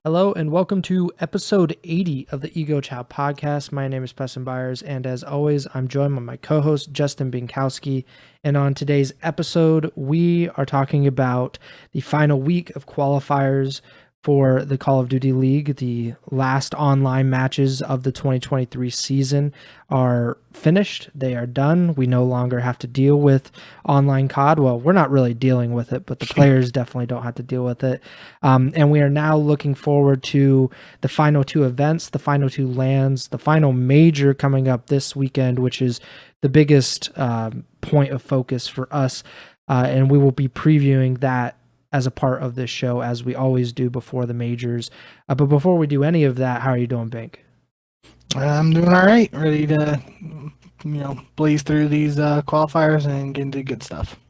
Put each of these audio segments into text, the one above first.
Hello and welcome to episode 80 of the Ego Chall Podcast. My name is Preston Byers, and as always, I'm joined by my co-host Justin Binkowski. And on today's episode, we are talking about the final week of qualifiers for the Call of Duty League. The last online matches of the 2023 season are finished. They are done. We no longer have to deal with online COD. Well, we're not really dealing with it, but the players definitely don't have to deal with it. And we are now looking forward to the final two events, the final two lands, the final major coming up this weekend, which is the biggest point of focus for us. And we will be previewing that as a part of this show, as we always do before the majors. But before we do any of that, how are you doing, Bink? I'm doing all right. Ready to, blaze through these qualifiers and get into good stuff.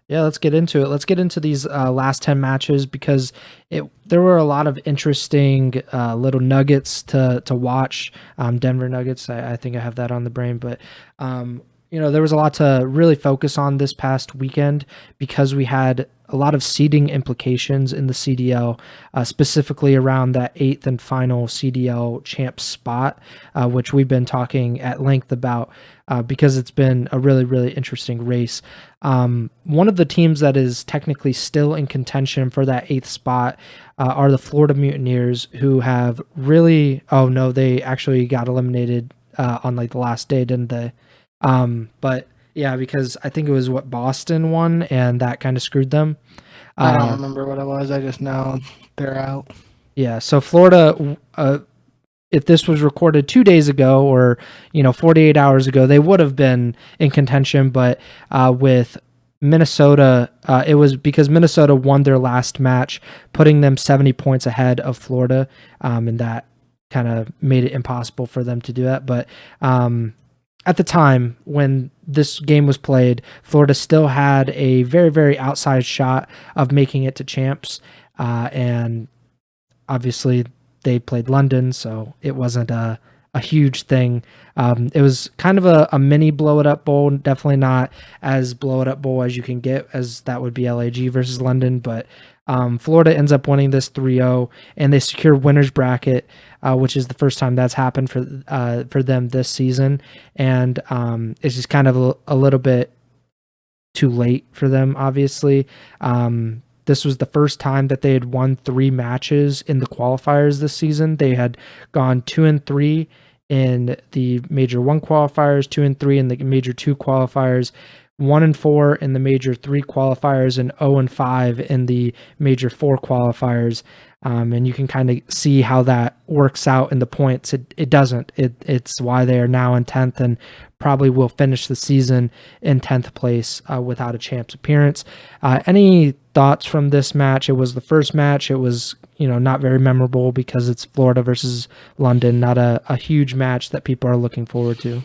Yeah, let's get into it. Let's get into these last 10 matches because there were a lot of interesting little nuggets to watch. Denver Nuggets, I think I have that on the brain, but there was a lot to really focus on this past weekend because we had a lot of seeding implications in the CDL, specifically around that 8th and final CDL champ spot, which we've been talking at length about because it's been a really, really interesting race. One of the teams that is technically still in contention for that 8th spot are the Florida Mutineers, who have really, they actually got eliminated on the last day, didn't they? But yeah, because I think it was Boston won, and that kind of screwed them. I don't remember what it was. I just know they're out. Yeah. So Florida, if this was recorded 2 days ago or 48 hours ago, they would have been in contention. But with Minnesota, it was because Minnesota won their last match, putting them 70 points ahead of Florida, and that kind of made it impossible for them to do that. But at the time when this game was played, Florida still had a very, very outside shot of making it to champs. And obviously they played London, so it wasn't a huge thing. It was kind of a mini blow it up bowl, definitely not as blow it up bowl as you can get, as that would be LAG versus London. But Florida ends up winning this 3-0, and they secure winner's bracket, which is the first time that's happened for them this season. And it's just kind of a little bit too late for them, obviously. This was the first time that they had won 3 matches in the qualifiers this season. They had gone 2-3 in the Major 1 qualifiers, 2-3 in the Major 2 qualifiers, 1-4 in the Major 3 qualifiers, and 0-5 in the Major 4 qualifiers. And you can kind of see how that works out in the points. It doesn't. It's why they are now in 10th and probably will finish the season in 10th place without a champs appearance. Any thoughts from this match? It was the first match. It was not very memorable because it's Florida versus London, not a huge match that people are looking forward to.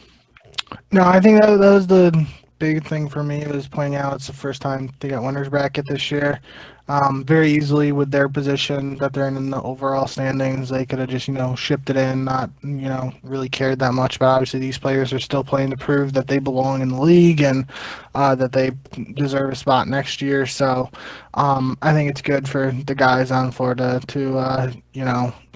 No, I think that was the big thing for me, was pointing out it's the first time they got winner's bracket this year. Very easily with their position that they're in the overall standings, they could have just, shipped it in, not, really cared that much. But obviously these players are still playing to prove that they belong in the league and that they deserve a spot next year. So I think it's good for the guys on Florida to,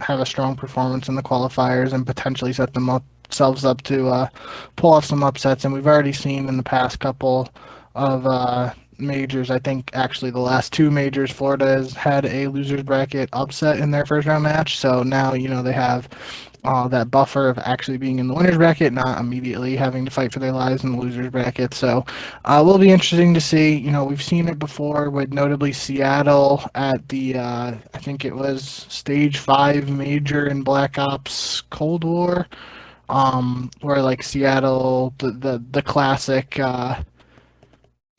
have a strong performance in the qualifiers and potentially set themselves up to pull off some upsets. And we've already seen in the past couple of majors, I think actually the last 2 majors, Florida has had a loser's bracket upset in their first round match. So now they have that buffer of actually being in the winner's bracket, not immediately having to fight for their lives in the loser's bracket. So will be interesting to see. We've seen it before with notably Seattle at the I think it was stage 5 major in Black Ops Cold War, where Seattle, the classic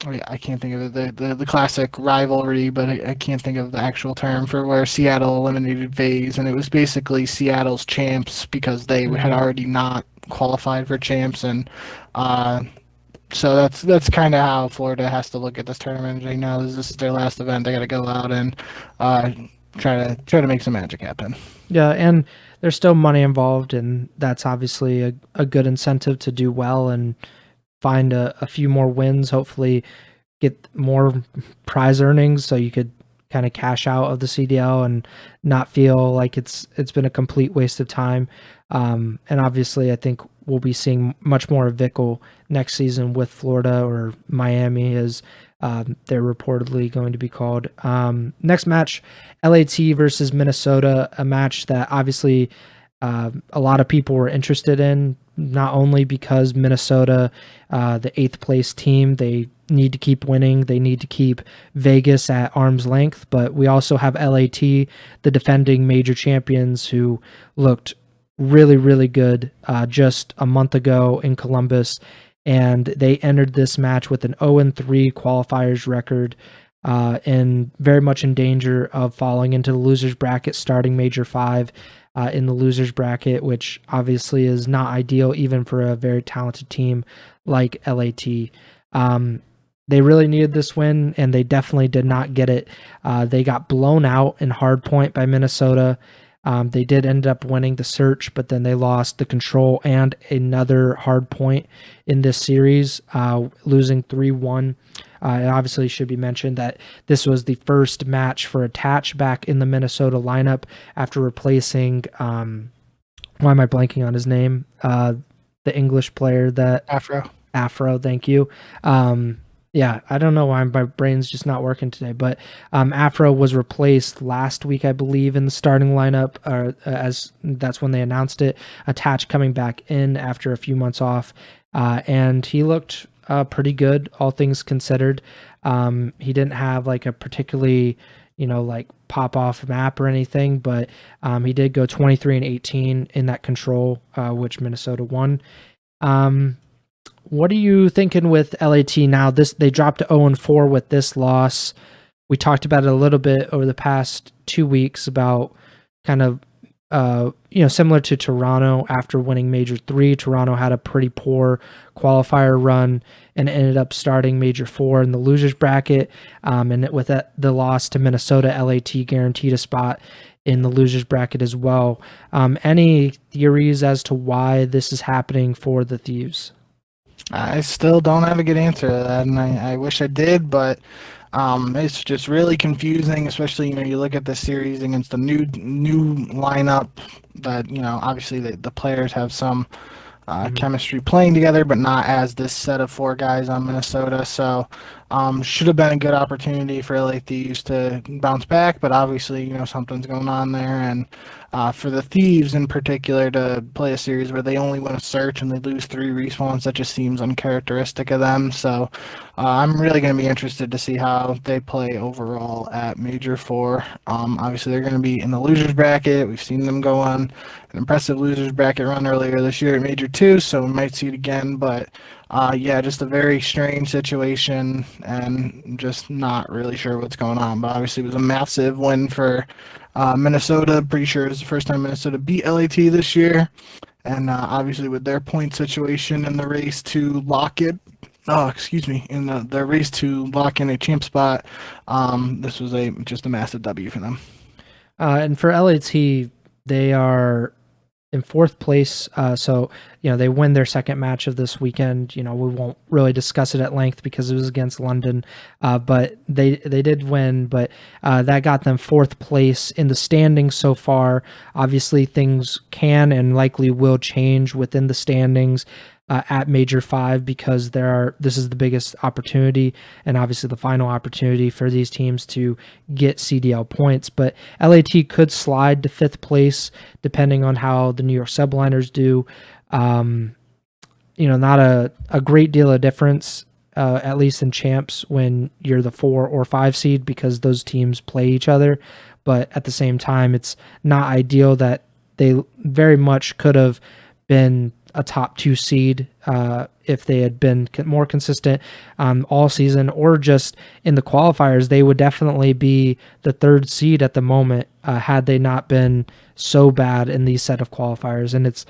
I can't think of it, the classic rivalry, but I can't think of the actual term for where Seattle eliminated FaZe, and it was basically Seattle's champs because they had already not qualified for champs, and so that's kind of how Florida has to look at this tournament. They know this is their last event; they got to go out and try to make some magic happen. Yeah, and there's still money involved, and that's obviously a good incentive to do well and find a few more wins, hopefully get more prize earnings so you could kind of cash out of the CDL and not feel like it's been a complete waste of time. And obviously, I think we'll be seeing much more of Vickle next season with Florida or Miami, as they're reportedly going to be called. Next match, LAT versus Minnesota, a match that obviously a lot of people were interested in, not only because Minnesota, the 8th place team, they need to keep winning. They need to keep Vegas at arm's length, but we also have LAT, the defending major champions, who looked really, really good just a month ago in Columbus, and they entered this match with an 0-3 qualifiers record, and very much in danger of falling into the losers bracket, starting Major 5 in the losers bracket, which obviously is not ideal even for a very talented team like LAT. They really needed this win, and they definitely did not get it. They got blown out in hardpoint by Minnesota. They did end up winning the search, but then they lost the control and another hard point in this series, losing 3-1. It obviously should be mentioned that this was the first match for Attach back in the Minnesota lineup after replacing, why am I blanking on his name? The English player that... Afro, thank you. Yeah, I don't know why my brain's just not working today, but Afro was replaced last week, I believe, in the starting lineup, as that's when they announced it. Attach coming back in after a few months off, and he looked pretty good, all things considered. He didn't have like a particularly, like pop-off map or anything, but he did go 23-18 in that control, which Minnesota won. What are you thinking with LAT now? They dropped to 0-4 with this loss. We talked about it a little bit over the past 2 weeks about kind of, similar to Toronto after winning Major 3. Toronto had a pretty poor qualifier run and ended up starting Major 4 in the losers bracket. And with the loss to Minnesota, LAT guaranteed a spot in the losers bracket as well. Any theories as to why this is happening for the Thieves? I still don't have a good answer to that, and I wish I did, but it's just really confusing, especially, you look at the series against the new lineup that, obviously the players have some chemistry playing together, but not as this set of 4 guys on Minnesota. So should have been a good opportunity for LA Thieves to bounce back, but obviously, something's going on there. And for the Thieves in particular to play a series where they only win a search and they lose 3 respawns, that just seems uncharacteristic of them. So I'm really going to be interested to see how they play overall at Major 4. Obviously, they're going to be in the losers bracket. We've seen them go on an impressive losers bracket run earlier this year at Major 2, so we might see it again. But just a very strange situation and just not really sure what's going on. But obviously, it was a massive win for Minnesota. Pretty sure it was the first time Minnesota beat LAT this year. And obviously, with their point situation in the race to lock it, in the race to lock in a champ spot, this was just a massive W for them. And for LAT, they are in 4th place, so they win their second match of this weekend. We won't really discuss it at length because it was against London, but they did win. But that got them 4th place in the standings so far. Obviously, things can and likely will change within the standings at Major 5 because this is the biggest opportunity and obviously the final opportunity for these teams to get CDL points. But LAT could slide to 5th place depending on how the New York Subliners do. Not a great deal of difference, at least in champs, when you're the 4 or 5 seed because those teams play each other. But at the same time, it's not ideal that they very much could have been a top 2 seed if they had been more consistent all season, or just in the qualifiers. They would definitely be the 3rd seed at the moment had they not been so bad in these set of qualifiers. And it's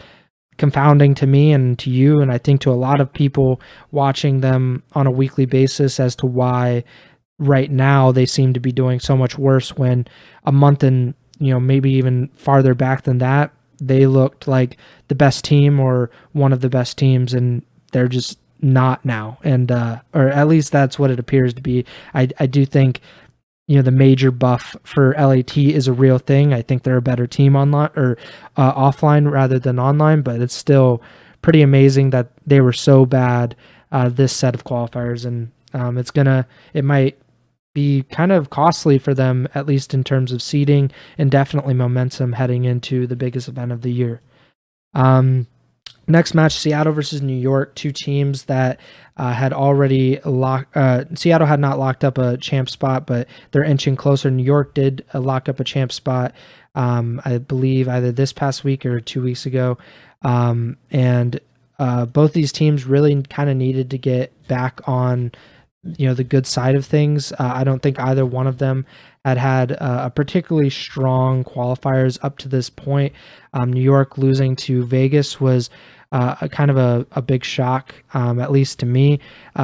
confounding to me and to you, and I think to a lot of people watching them on a weekly basis, as to why right now they seem to be doing so much worse when a month and maybe even farther back than that, they looked like the best team or one of the best teams, and they're just not now. And or at least that's what it appears to be. I do think the major buff for LAT is a real thing. I think they're a better team online or offline rather than online, but it's still pretty amazing that they were so bad this set of qualifiers, and it might be kind of costly for them, at least in terms of seeding and definitely momentum heading into the biggest event of the year. Next match, Seattle versus New York, two teams that had already locked. Seattle had not locked up a champ spot, but they're inching closer. New York did lock up a champ spot, I believe, either this past week or 2 weeks ago. And both these teams really kind of needed to get back on the good side of things. I don't think either one of them had a particularly strong qualifiers up to this point. New York losing to Vegas was a kind of a big shock, at least to me.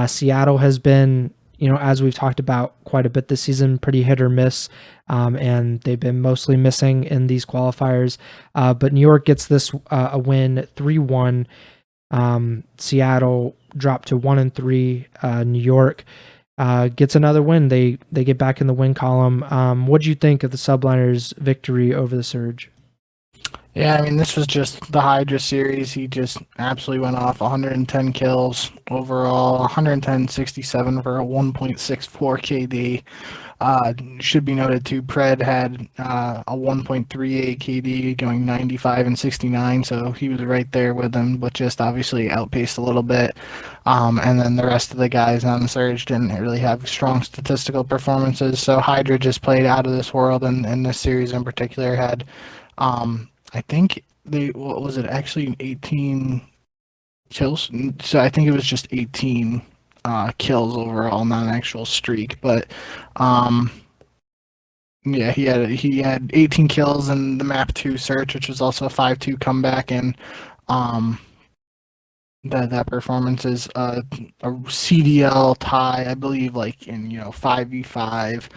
Seattle has been, as we've talked about quite a bit this season, pretty hit or miss, and they've been mostly missing in these qualifiers. But New York gets this a win 3-1. Seattle dropped to 1-3. New York gets another win. They get back in the win column. What do you think of the Subliners' victory over the Surge? Yeah, I mean, this was just the Hydra series. He just absolutely went off. 110 kills overall, 110.67 for a 1.64 KD. Should be noted too, Pred had a 1.38 KD going 95 and 69, so he was right there with them, but just obviously outpaced a little bit. And then the rest of the guys on the Surge didn't really have strong statistical performances, so Hydra just played out of this world, and this series in particular had I think what was it, actually 18 kills? So I think it was just 18 kills overall, not an actual streak. But yeah, he had 18 kills in the map 2 search, which was also a 5-2 comeback, and that performance is a CDL tie, I believe, like in 5v5.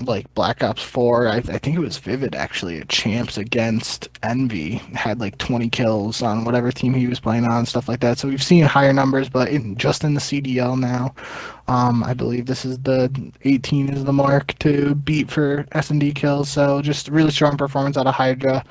Like Black Ops 4, I think it was Vivid actually at Champs against Envy, had like 20 kills on whatever team he was playing on, stuff like that. So we've seen higher numbers, but just in the CDL now, I believe this is the 18 is the mark to beat for S&D kills. So just really strong performance out of Hydra.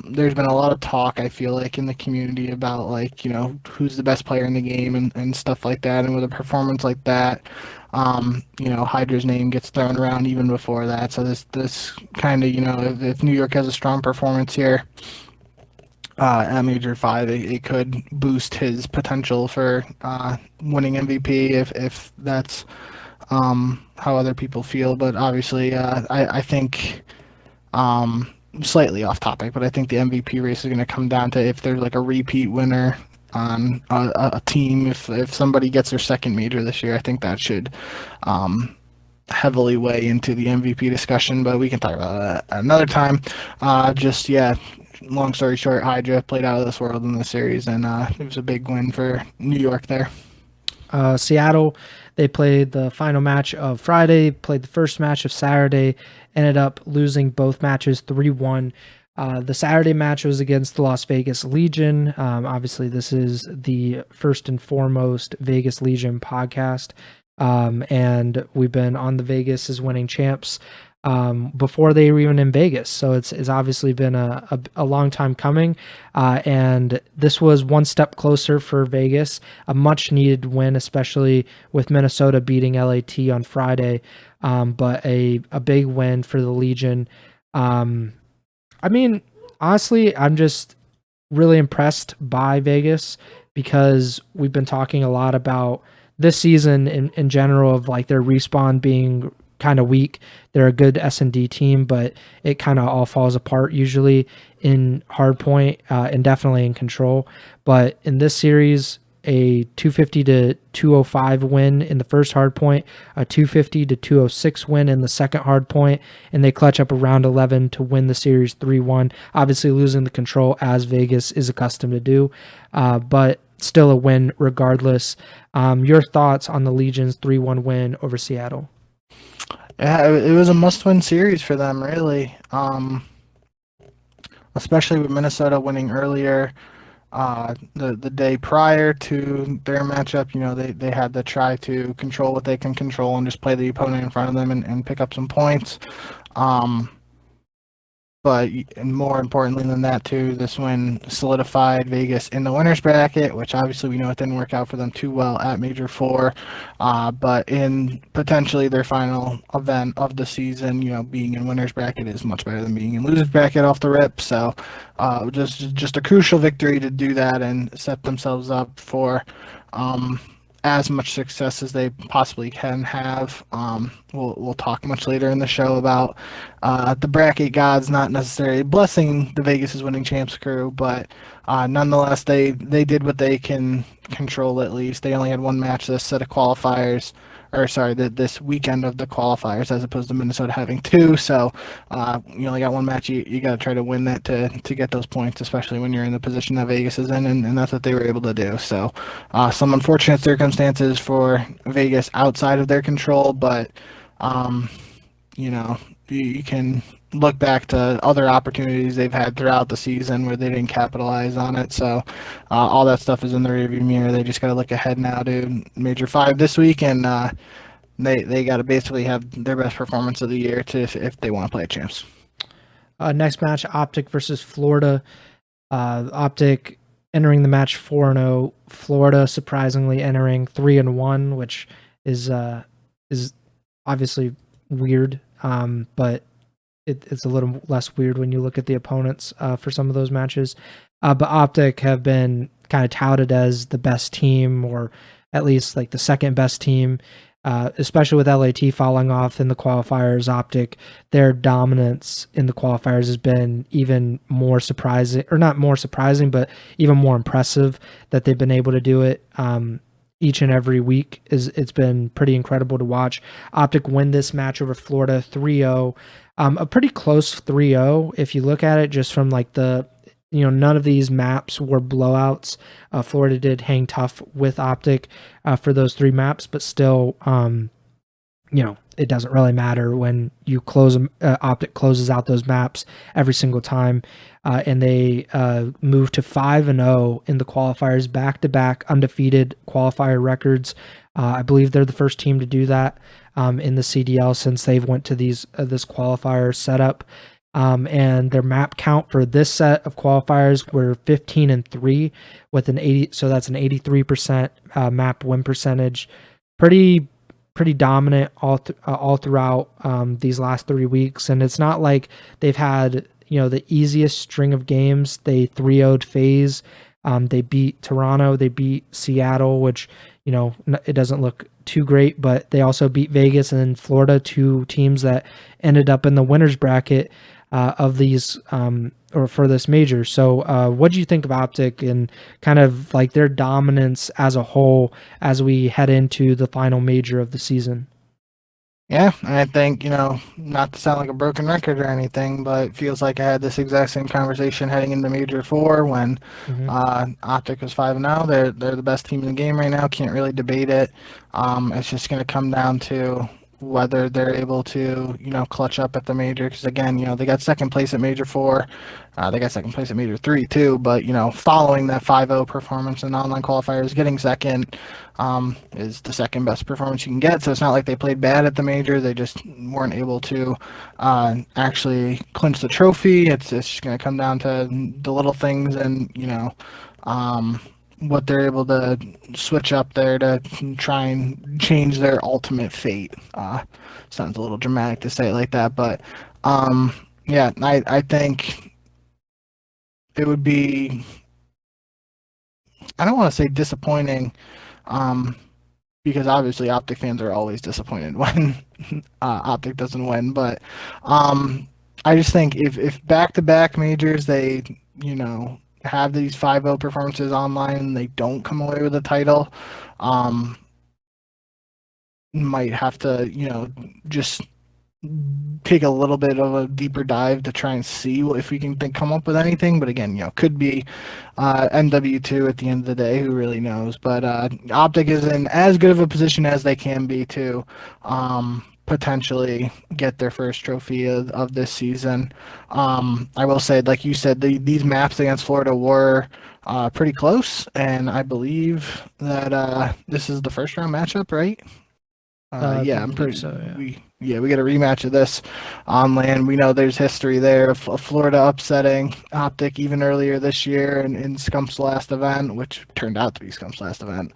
There's been a lot of talk, I feel like, in the community about like, who's the best player in the game and stuff like that. And with a performance like that, Hydra's name gets thrown around even before that. So this kind of, if New York has a strong performance here at Major 5, it could boost his potential for winning MVP if that's how other people feel. But obviously, I think, slightly off topic, but I think the MVP race is going to come down to if there's like a repeat winner on a team. If somebody gets their second major this year, I think that should heavily weigh into the MVP discussion, but we can talk about that another time. Long story short, Hydra played out of this world in the series, and it was a big win for New York there. Seattle, they played the final match of Friday, played the first match of Saturday, ended up losing both matches 3-1. The Saturday match was against the Las Vegas Legion. Obviously, this is the first and foremost Vegas Legion podcast. And we've been on the Vegas as winning champs before they were even in Vegas. So it's obviously been a long time coming. And this was one step closer for Vegas, a much needed win, especially with Minnesota beating LAT on Friday. But a big win for the Legion. I mean, honestly, I'm just really impressed by Vegas because we've been talking a lot about this season in general of like their respawn being kind of weak. They're a good S&D team, but it kind of all falls apart usually in hardpoint and definitely in control. But in this series, a 250 to 205 win in the first hardpoint, a 250 to 206 win in the second hardpoint, and they clutch up a round 11 to win the series 3-1. Obviously losing the control as Vegas is accustomed to do, but still a win regardless. Your thoughts on the Legion's 3-1 win over Seattle? Yeah, it was a must-win series for them, really. Especially with Minnesota winning earlier. the day prior to their matchup. They had to try to control what they can control and just play the opponent in front of them and pick up some points. But and more importantly than that, too, this win solidified Vegas in the winners bracket, which obviously we know it didn't work out for them too well at Major 4. But in potentially their final event of the season, being in winners bracket is much better than being in losers bracket off the rip. So just a crucial victory to do that and set themselves up for as much success as they possibly can have. We'll talk much later in the show about the bracket gods not necessarily blessing the Vegas' winning champs crew, but nonetheless, they did what they can control at least. They only had one match this set of qualifiers, or sorry, this weekend of the qualifiers, as opposed to Minnesota having two. So you only got one match. You got to try to win that to get those points, especially when you're in the position that Vegas is in, and that's what they were able to do. So some unfortunate circumstances for Vegas outside of their control, but you can look back to other opportunities they've had throughout the season where they didn't capitalize on it. So all that stuff is in the rearview mirror. They just got to look ahead now to Major 5 this week, and they got to basically have their best performance of the year if they want to play champs. Next match, OpTic versus Florida. OpTic entering the match 4-0. Florida surprisingly entering 3-1, which is obviously weird, but it's a little less weird when you look at the opponents for some of those matches. But OpTic have been kind of touted as the best team, or at least like the second best team, especially with LAT falling off in the qualifiers. OpTic, their dominance in the qualifiers has been even more surprising, or not more surprising, but even more impressive that they've been able to do it each and every week. It's been pretty incredible to watch. OpTic win this match over Florida 3-0. A pretty close 3-0 if you look at it just from like none of these maps were blowouts. Florida did hang tough with OpTic for those 3 maps, but still, it doesn't really matter when you close them. OpTic closes out those maps every single time, and they move to 5-0 in the qualifiers, back-to-back undefeated qualifier records. I believe they're the first team to do that in the CDL since they've went to this qualifier setup. And their map count for this set of qualifiers were 15-3 with an 80. So that's an 83% map win percentage. Pretty dominant all throughout these last 3 weeks. And it's not like they've had the easiest string of games. They 3-0'd FaZe. They beat Toronto. They beat Seattle, which it doesn't look too great, but they also beat Vegas and Florida, 2 teams that ended up in the winners bracket of these or for this major. So what do you think of OpTic and kind of like their dominance as a whole as we head into the final major of the season? Yeah, and I think, not to sound like a broken record or anything, but it feels like I had this exact same conversation heading into Major 4 when OpTic was 5-0. They're the best team in the game right now. Can't really debate it. It's just going to come down to whether they're able to, clutch up at the major. Because again, they got second place at Major 4. They got second place at Major 3 too. But, following that 5-0 performance in online qualifiers, getting second is the second best performance you can get. So it's not like they played bad at the major. They just weren't able to actually clinch the trophy. It's just going to come down to the little things and, what they're able to switch up there to try and change their ultimate fate. Sounds a little dramatic to say it like that, but yeah, I think it would be, I don't want to say disappointing, because obviously OpTic fans are always disappointed when OpTic doesn't win, but I just think if back-to-back majors they, have these 5-0 performances online and they don't come away with a title, might have to, just take a little bit of a deeper dive to try and see if we can come up with anything. But again, could be MW2 at the end of the day. Who really knows? But OpTic is in as good of a position as they can be to potentially get their first trophy of this season. I will say, like you said, these maps against Florida were pretty close, and I believe that this is the first round matchup, right? Yeah, I'm pretty. So, yeah. We get a rematch of this on land. We know there's history there of Florida upsetting OpTic even earlier this year in Scump's last event, which turned out to be Scump's last event.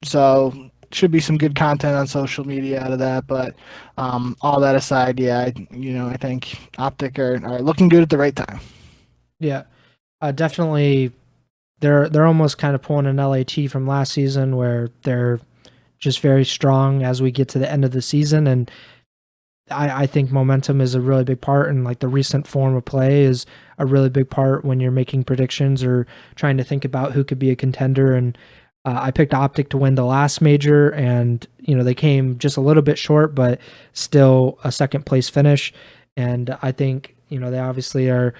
So should be some good content on social media out of that. But all that aside, yeah, I think OpTic are looking good at the right time. Yeah, definitely. They're almost kind of pulling an LAT from last season, where they're just very strong as we get to the end of the season. And I think momentum is a really big part, and like the recent form of play is a really big part when you're making predictions or trying to think about who could be a contender. And I picked OpTic to win the last major, and they came just a little bit short, but still a second place finish. And I think they obviously are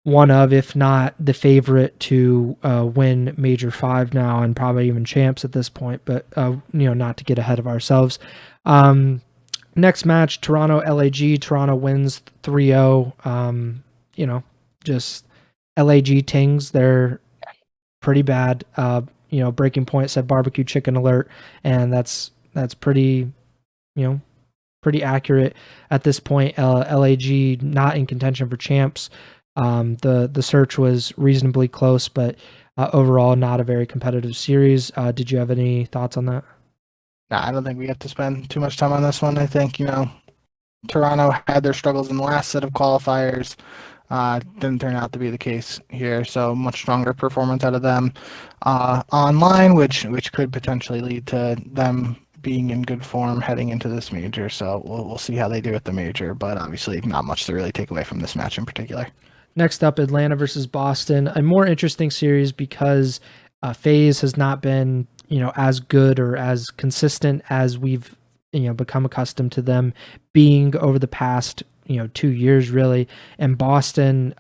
one of, if not the favorite to win Major 5 now, and probably even champs at this point, but not to get ahead of ourselves. Next match, Toronto LAG. Toronto wins 3-0. Just LAG Tings, they're pretty bad. Breaking Point said barbecue chicken alert, and that's pretty pretty accurate at this point. LAG not in contention for champs. The search was reasonably close, but overall not a very competitive series. Did you have any thoughts on that? No, I don't think we have to spend too much time on this one. I think, Toronto had their struggles in the last set of qualifiers. Didn't turn out to be the case here, so much stronger performance out of them online, which could potentially lead to them being in good form heading into this major. So we'll see how they do at the major, but obviously not much to really take away from this match in particular. Next up, Atlanta versus Boston, a more interesting series because FaZe has not been as good or as consistent as we've become accustomed to them being over the past 2 years really. And Boston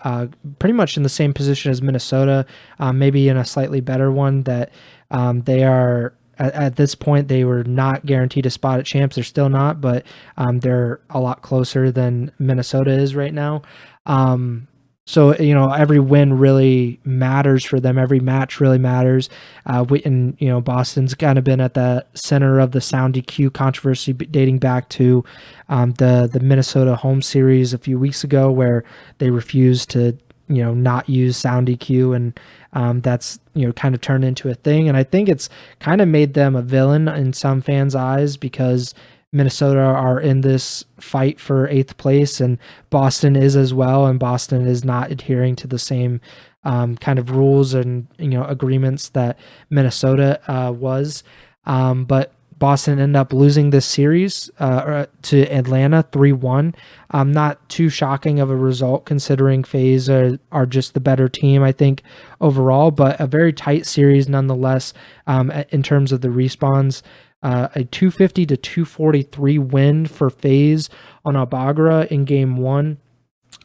pretty much in the same position as Minnesota, maybe in a slightly better one, that they are at this point, they were not guaranteed a spot at champs. They're still not, but they're a lot closer than Minnesota is right now. So, every win really matters for them. Every match really matters. And Boston's kind of been at the center of the sound EQ controversy dating back to the Minnesota home series a few weeks ago, where they refused to, not use sound EQ. And that's, kind of turned into a thing. And I think it's kind of made them a villain in some fans' eyes, because Minnesota are in this fight for 8th place, and Boston is as well, and Boston is not adhering to the same kind of rules and agreements that Minnesota was. But Boston ended up losing this series to Atlanta 3-1. Not too shocking of a result considering FaZe are just the better team, I think, overall, but a very tight series nonetheless in terms of the respawns. A 250 to 243 win for FaZe on Abagra in game 1.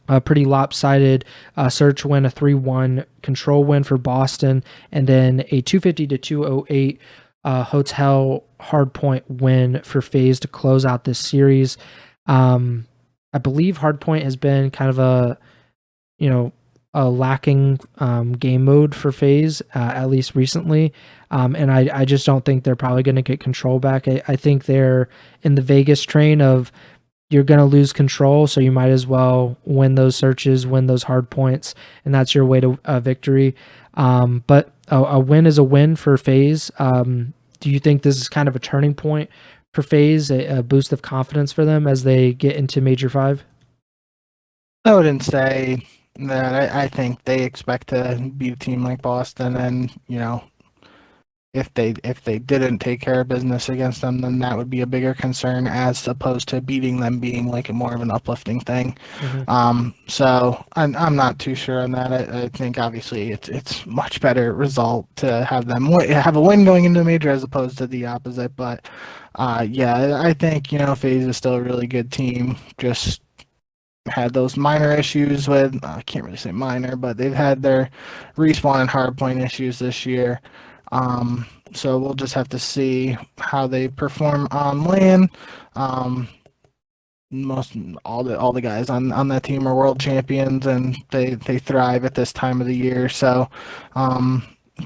A pretty lopsided search win, a 3-1 control win for Boston, and then a 250 to 208 hotel hardpoint win for FaZe to close out this series. I believe hardpoint has been kind of a lacking game mode for FaZe, at least recently. And I just don't think they're probably going to get control back. I think they're in the Vegas train of, you're going to lose control, so you might as well win those searches, win those hard points, and that's your way to victory. But a win is a win for FaZe. Do you think this is kind of a turning point for FaZe, a boost of confidence for them as they get into Major 5? I wouldn't say that. I think they expect to beat a team like Boston, and if they didn't take care of business against them, then that would be a bigger concern, as opposed to beating them being like a more of an uplifting thing. Mm-hmm. So I'm not too sure on that. I think obviously it's much better result to have them have a win going into the major as opposed to the opposite. But yeah, I think FaZe is still a really good team. Just had those minor issues with, I can't really say minor, but they've had their respawn and hardpoint issues this year. So we'll just have to see how they perform on land. Most all the guys on that team are world champions, and they thrive at this time of the year. So,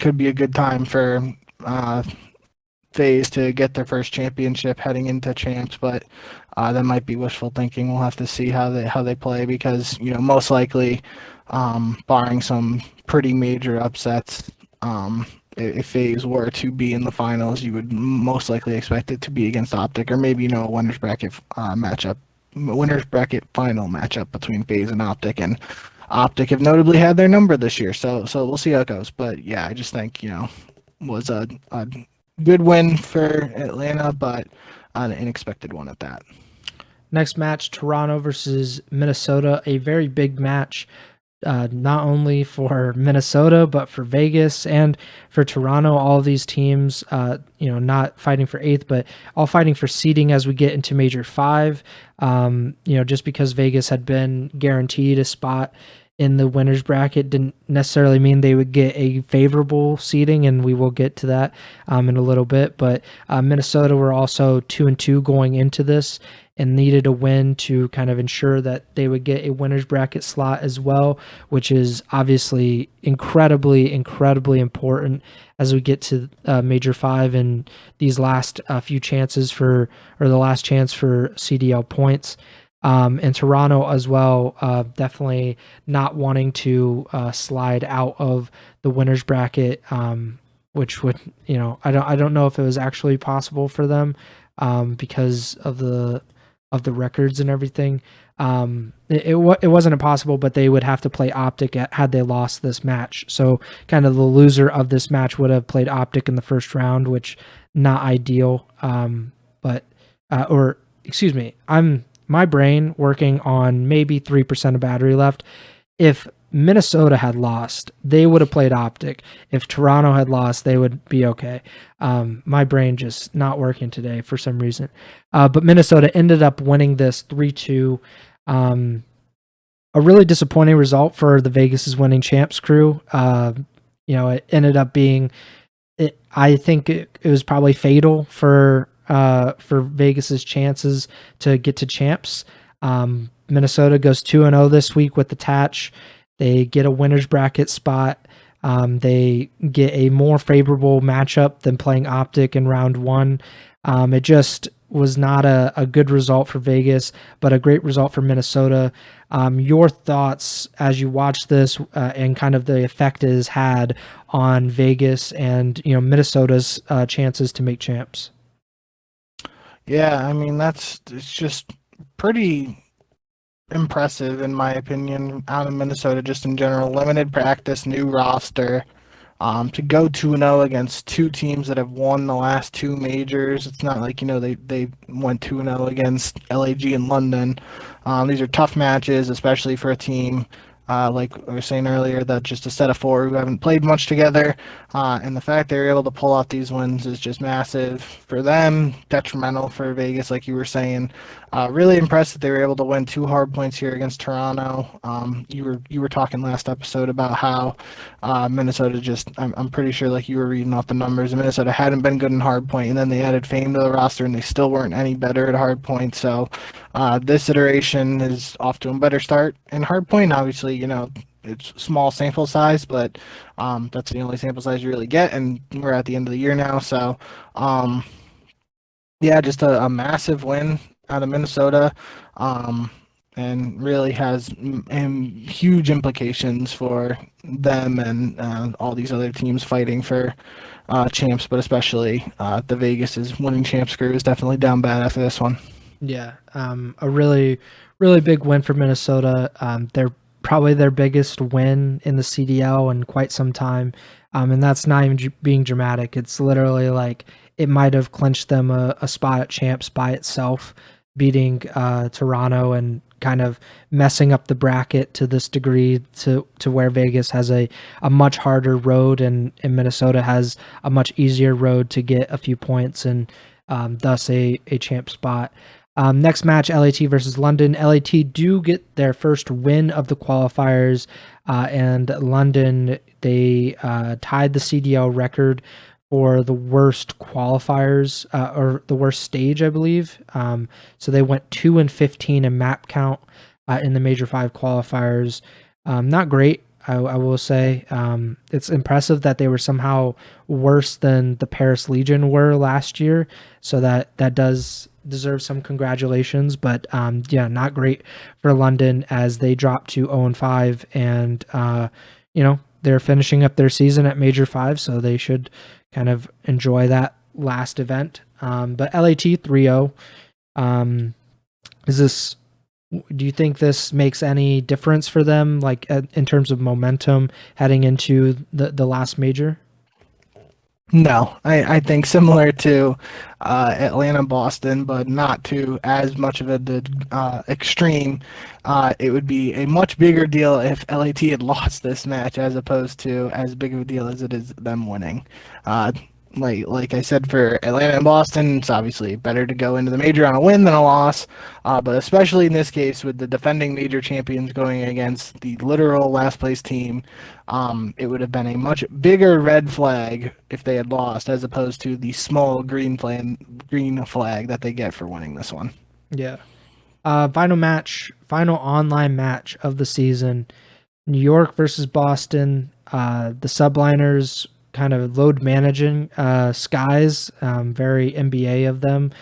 could be a good time for FaZe to get their first championship heading into champs, but that might be wishful thinking. We'll have to see how they play, because most likely, barring some pretty major upsets, if FaZe were to be in the finals, you would most likely expect it to be against OpTic, or maybe a winners bracket final matchup between FaZe and OpTic, and OpTic have notably had their number this year, so we'll see how it goes. But yeah, I just think was a good win for Atlanta, but an unexpected one at that. Next match, Toronto versus Minnesota, a very big match. Not only for Minnesota, but for Vegas and for Toronto. All of these teams, not fighting for 8th, but all fighting for seeding as we get into Major 5. Just because Vegas had been guaranteed a spot in the winners bracket didn't necessarily mean they would get a favorable seeding, and we will get to that in a little bit. But Minnesota were also 2-2 going into this, and needed a win to kind of ensure that they would get a winners bracket slot as well, which is obviously incredibly, incredibly important as we get to Major 5 and these last few chances the last chance for CDL points. And Toronto as well, definitely not wanting to slide out of the winners bracket, which would, I don't know if it was actually possible for them because of the records and everything. It wasn't impossible, but they would have to play OpTic had they lost this match. So kind of the loser of this match would have played OpTic in the first round, which not ideal. My brain working on maybe 3% of battery left. If Minnesota had lost, they would have played OpTic. If Toronto had lost, they would be okay. My brain just not working today for some reason. But Minnesota ended up winning this 3-2. A really disappointing result for the Vegas' winning champs crew. It ended up being, I think it was probably fatal for Vegas' chances to get to champs. Minnesota goes 2-0 this week with the Tatch. They get a winner's bracket spot. They get a more favorable matchup than playing OpTic in round 1. It just was not a good result for Vegas, but a great result for Minnesota. Your thoughts as you watch this and kind of the effect it has had on Vegas and Minnesota's chances to make champs? Yeah, I mean it's just pretty impressive in my opinion out of Minnesota just in general. Limited practice, new roster. To go 2-0 against two teams that have won the last two majors. It's not like they went 2-0 against LAG and London. These are tough matches, especially for a team like I was saying earlier, that just a set of 4 who haven't played much together, and the fact they were able to pull off these wins is just massive for them, detrimental for Vegas, like you were saying. Really impressed that they were able to win 2 hard points here against Toronto. You were talking last episode about how Minnesota just, I'm pretty sure, like you were reading off the numbers, Minnesota hadn't been good in hard point, and then they added Fame to the roster, and they still weren't any better at hard point. So this iteration is off to a better start in hard point. Obviously, it's small sample size, but that's the only sample size you really get, and we're at the end of the year now. So yeah, just a massive win out of Minnesota, and really has huge implications for them and all these other teams fighting for champs, but especially the Vegas' winning champs crew is definitely down bad after this one. Yeah, a really, really big win for Minnesota. They're probably their biggest win in the CDL in quite some time, and that's not even being dramatic. It's literally like it might have clinched them a spot at champs by itself, beating Toronto and kind of messing up the bracket to this degree to where Vegas has a much harder road and Minnesota has a much easier road to get a few points and thus a champ spot. Next match, LAT versus London. LAT do get their first win of the qualifiers, and London, they tied the CDL record for the worst qualifiers or the worst stage, I believe. So they went 2-15 in map count in the Major 5 qualifiers. Not great, I will say. It's impressive that they were somehow worse than the Paris Legion were last year. So that does deserve some congratulations. But yeah, not great for London as they dropped to 0-5, and they're finishing up their season at Major 5, so they should kind of enjoy that last event. But LAT 3-0. Do you think this makes any difference for them, like in terms of momentum heading into the last major? No, I think similar to Atlanta, Boston, but not to as much of a extreme. It would be a much bigger deal if LAT had lost this match as opposed to as big of a deal as it is them winning. Like I said, for Atlanta and Boston, it's obviously better to go into the major on a win than a loss. But especially in this case, with the defending major champions going against the literal last place team, it would have been a much bigger red flag if they had lost, as opposed to the small green flag that they get for winning this one. Yeah. Final online match of the season: New York versus Boston. The subliners kind of load managing Skies, very NBA of them.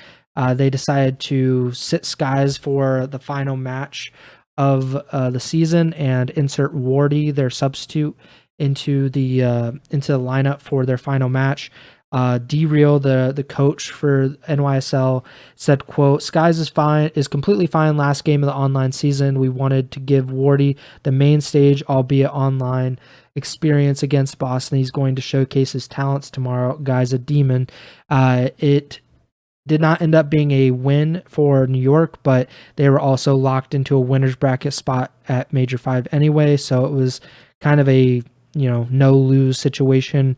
They decided to sit Skies for the final match of the season and insert Wardy, their substitute, into the lineup for their final match. D-Real, the coach for NYSL, said, quote, "Skies is completely fine last game of the online season. We wanted to give Wardy the main stage, albeit online, experience against Boston. He's going to showcase his talents tomorrow. Guy's a demon." It did not end up being a win for New York, but they were also locked into a winner's bracket spot at Major 5 anyway, so it was kind of a no-lose situation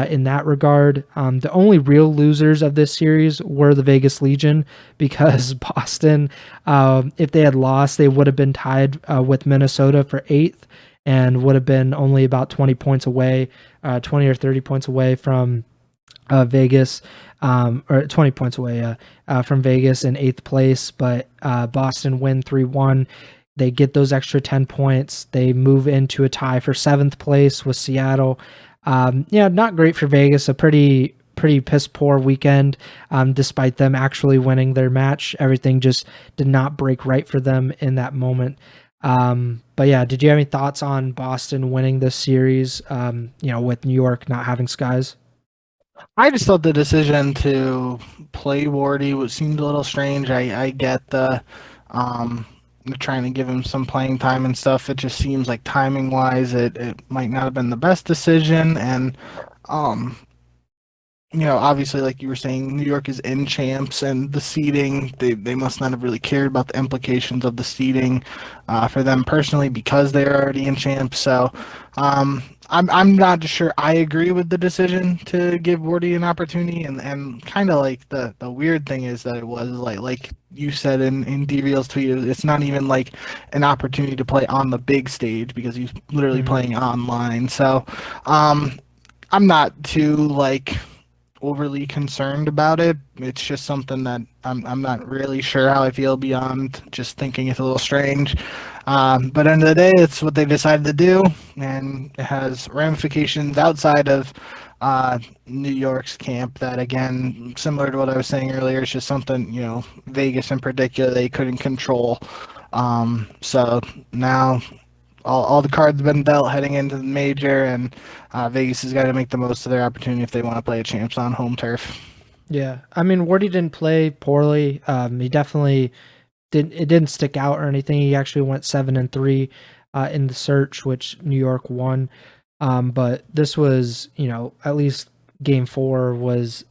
in that regard. The only real losers of this series were the Vegas Legion, because Boston, if they had lost, they would have been tied with Minnesota for 8th and would have been only about 20 points away, 20 or 30 points away from Vegas, or 20 points away from Vegas in 8th place. But Boston win 3-1. They get those extra 10 points. They move into a tie for 7th place with Seattle. Not great for Vegas. A pretty piss poor weekend, despite them actually winning their match. Everything just did not break right for them in that moment. But yeah, did you have any thoughts on Boston winning this series, with New York not having Skies? I just thought the decision to play Wardy seemed a little strange. I get the trying to give him some playing time and stuff. It just seems like timing wise, it might not have been the best decision. And obviously, like you were saying, New York is in champs, and the seeding, they must not have really cared about the implications of the seeding for them personally, because they're already in champs. So I'm not sure I agree with the decision to give Wardy an opportunity, and kind of like the weird thing is that it was like you said in D-Real's tweet, it's not even like an opportunity to play on the big stage, because he's literally playing online. So I'm not too overly concerned about it. It's just something that I'm not really sure how I feel beyond just thinking it's a little strange. But end of the day, it's what they decided to do, and it has ramifications outside of New York's camp that, again, similar to what I was saying earlier, it's just something, Vegas in particular, they couldn't control. So now all the cards have been dealt heading into the major, and Vegas has got to make the most of their opportunity if they want to play a champs on home turf. Yeah, I mean, Wardy didn't play poorly. He definitely didn't stick out or anything. He actually went 7-3 in the search, which New York won. But this was, at least game 4 was,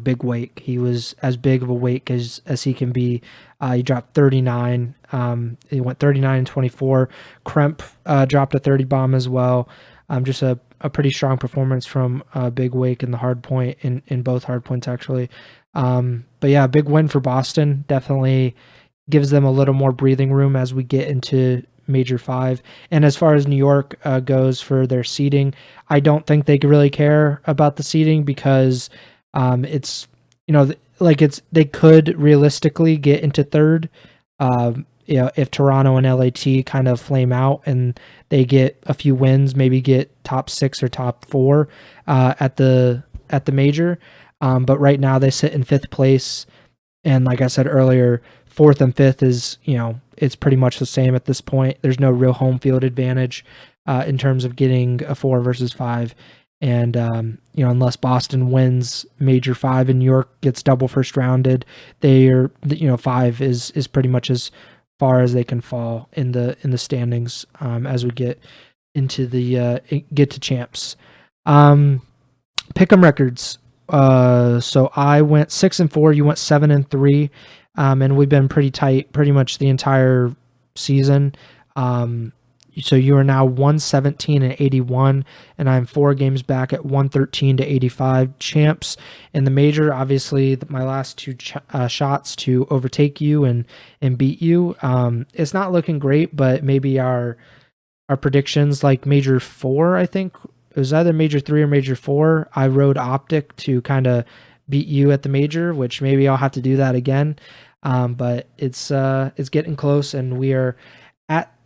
big wake. He was as big of a wake as he can be. He dropped 39. He went 39-24. Kremp dropped a 30 bomb as well. Just a pretty strong performance from Big Wake in the hard point, in both hard points actually. But yeah, big win for Boston. Definitely gives them a little more breathing room as we get into Major 5. And as far as New York goes for their seeding, I don't think they really care about the seeding because it's, they could realistically get into third. If Toronto and LAT kind of flame out and they get a few wins, maybe get top 6 or top 4 at the major. But right now they sit in 5th place. And like I said earlier, 4th and 5th is, it's pretty much the same at this point. There's no real home field advantage in terms of getting a 4 versus 5. And, unless Boston wins Major 5 and New York gets double first rounded, 5 is pretty much as far as they can fall in the standings as we get into get to champs. Pick'em records. So I went 6-4. You went 7-3. And we've been pretty tight pretty much the entire season. So you are now 117-81, and I'm 4 games back at 113-85 champs in the major. Obviously, my last 2 shots to overtake you and beat you. It's not looking great, but maybe our predictions, like Major 4, I think it was either Major 3 or Major 4. I rode OpTic to kind of beat you at the major, which maybe I'll have to do that again. But it's getting close, and we are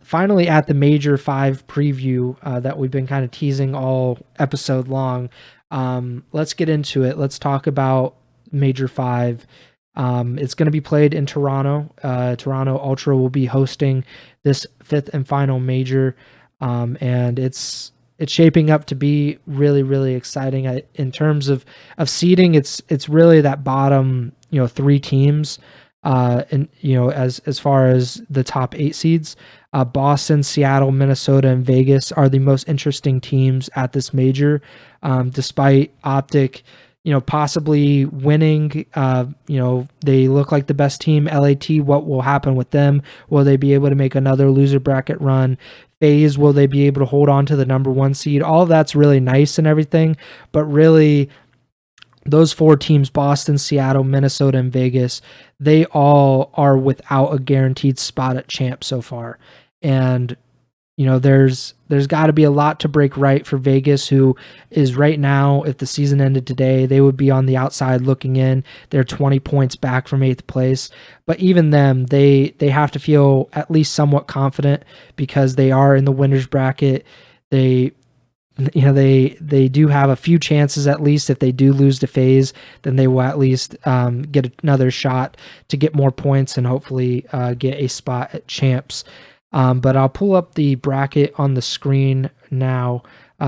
finally at the Major 5 preview that we've been kind of teasing all episode long. Let's get into it. Let's talk about Major 5. It's going to be played in Toronto. Toronto Ultra will be hosting this 5th and final major, and it's shaping up to be really, really exciting. In terms of seeding, it's really that bottom 3 teams. And as far as the top 8 seeds, Boston, Seattle, Minnesota, and Vegas are the most interesting teams at this major. Despite OpTic, possibly winning, they look like the best team. LAT, what will happen with them? Will they be able to make another loser bracket run? FaZe, will they be able to hold on to the number 1 seed? All of that's really nice and everything, but really, those 4 teams, Boston, Seattle, Minnesota, and Vegas, they all are without a guaranteed spot at champ so far. And, there's got to be a lot to break right for Vegas, who is right now, if the season ended today, they would be on the outside looking in. They're 20 points back from 8th place. But even them, they have to feel at least somewhat confident because they are in the winner's bracket. They do have a few chances, at least if they do lose to FaZe, then they will at least get another shot to get more points and hopefully get a spot at champs. But I'll pull up the bracket on the screen now.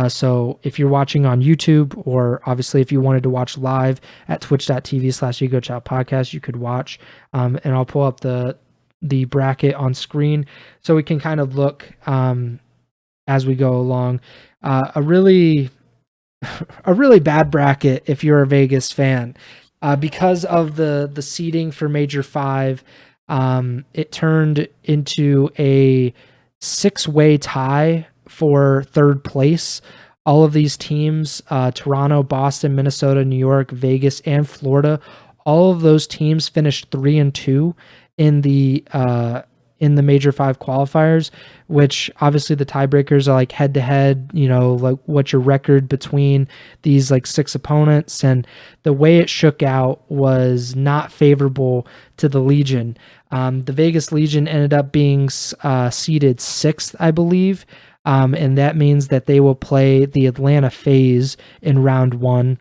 So if you're watching on YouTube, or obviously if you wanted to watch live at twitch.tv/Ego Chall Podcast, you could watch. And I'll pull up the bracket on screen so we can kind of look as we go along. A really bad bracket if you're a Vegas fan, because of the seeding for Major 5. It turned into a 6-way tie for 3rd place. All of these teams, Toronto, Boston, Minnesota, New York, Vegas, and Florida, all of those teams finished 3-2 in the Major 5 qualifiers, which obviously the tiebreakers are like head to head, like what's your record between these like 6 opponents. And the way it shook out was not favorable to the Legion. The Vegas Legion ended up being seeded 6th, I believe. And that means that they will play the Atlanta FaZe in round 1.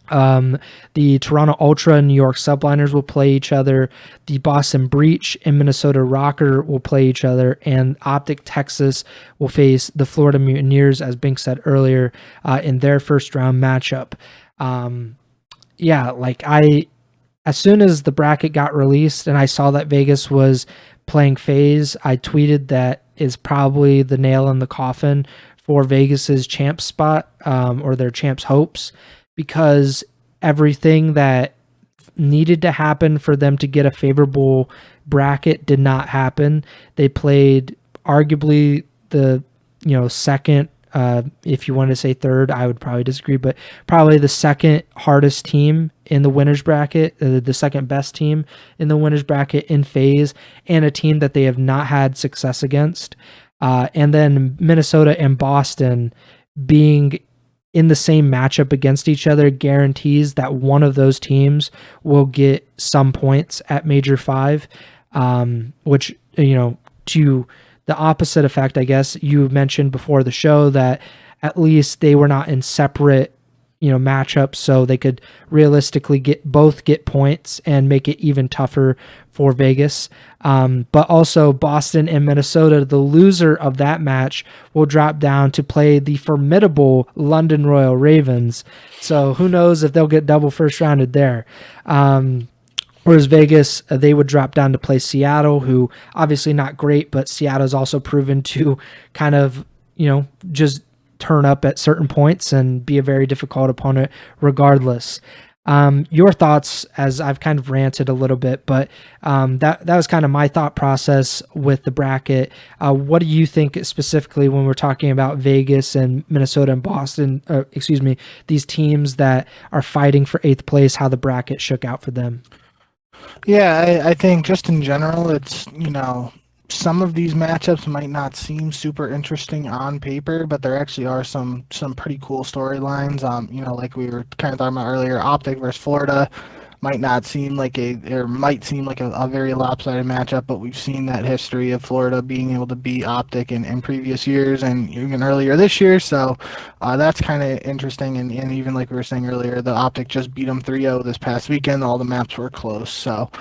The Toronto Ultra and New York Subliners will play each other. The Boston Breach and Minnesota Rocker will play each other, and OpTic Texas will face the Florida Mutineers, as Bink said earlier, in their first round matchup. As soon as the bracket got released and I saw that Vegas was playing FaZe, I tweeted that is probably the nail in the coffin for Vegas's champ spot, or their champs hopes, because everything that needed to happen for them to get a favorable bracket did not happen. They played arguably the second If you want to say third, I would probably disagree, but probably the second hardest team in the winners bracket, the second best team in the winners bracket in phase, and a team that they have not had success against. And then Minnesota and Boston being in the same matchup against each other guarantees that one of those teams will get some points at Major 5, which, to the opposite effect, I guess you mentioned before the show that at least they were not in separate, matchups, so they could realistically get points and make it even tougher for Vegas. But also Boston and Minnesota, the loser of that match will drop down to play the formidable London Royal Ravens. So who knows if they'll get double first rounded there. Whereas Vegas, they would drop down to play Seattle, who obviously not great, but Seattle's also proven to kind of, just turn up at certain points and be a very difficult opponent regardless. Your thoughts, as I've kind of ranted a little bit, but that was kind of my thought process with the bracket. What do you think specifically when we're talking about Vegas and Minnesota and Boston, these teams that are fighting for 8th place, how the bracket shook out for them? Yeah, I think just in general, it's, some of these matchups might not seem super interesting on paper, but there actually are some pretty cool storylines. Like we were kind of talking about earlier, OpTic versus Florida might seem like a very lopsided matchup, but we've seen that history of Florida being able to beat OpTic in previous years and even earlier this year. So that's kind of interesting. And even like we were saying earlier, the OpTic just beat them 3-0 this past weekend. All the maps were close. So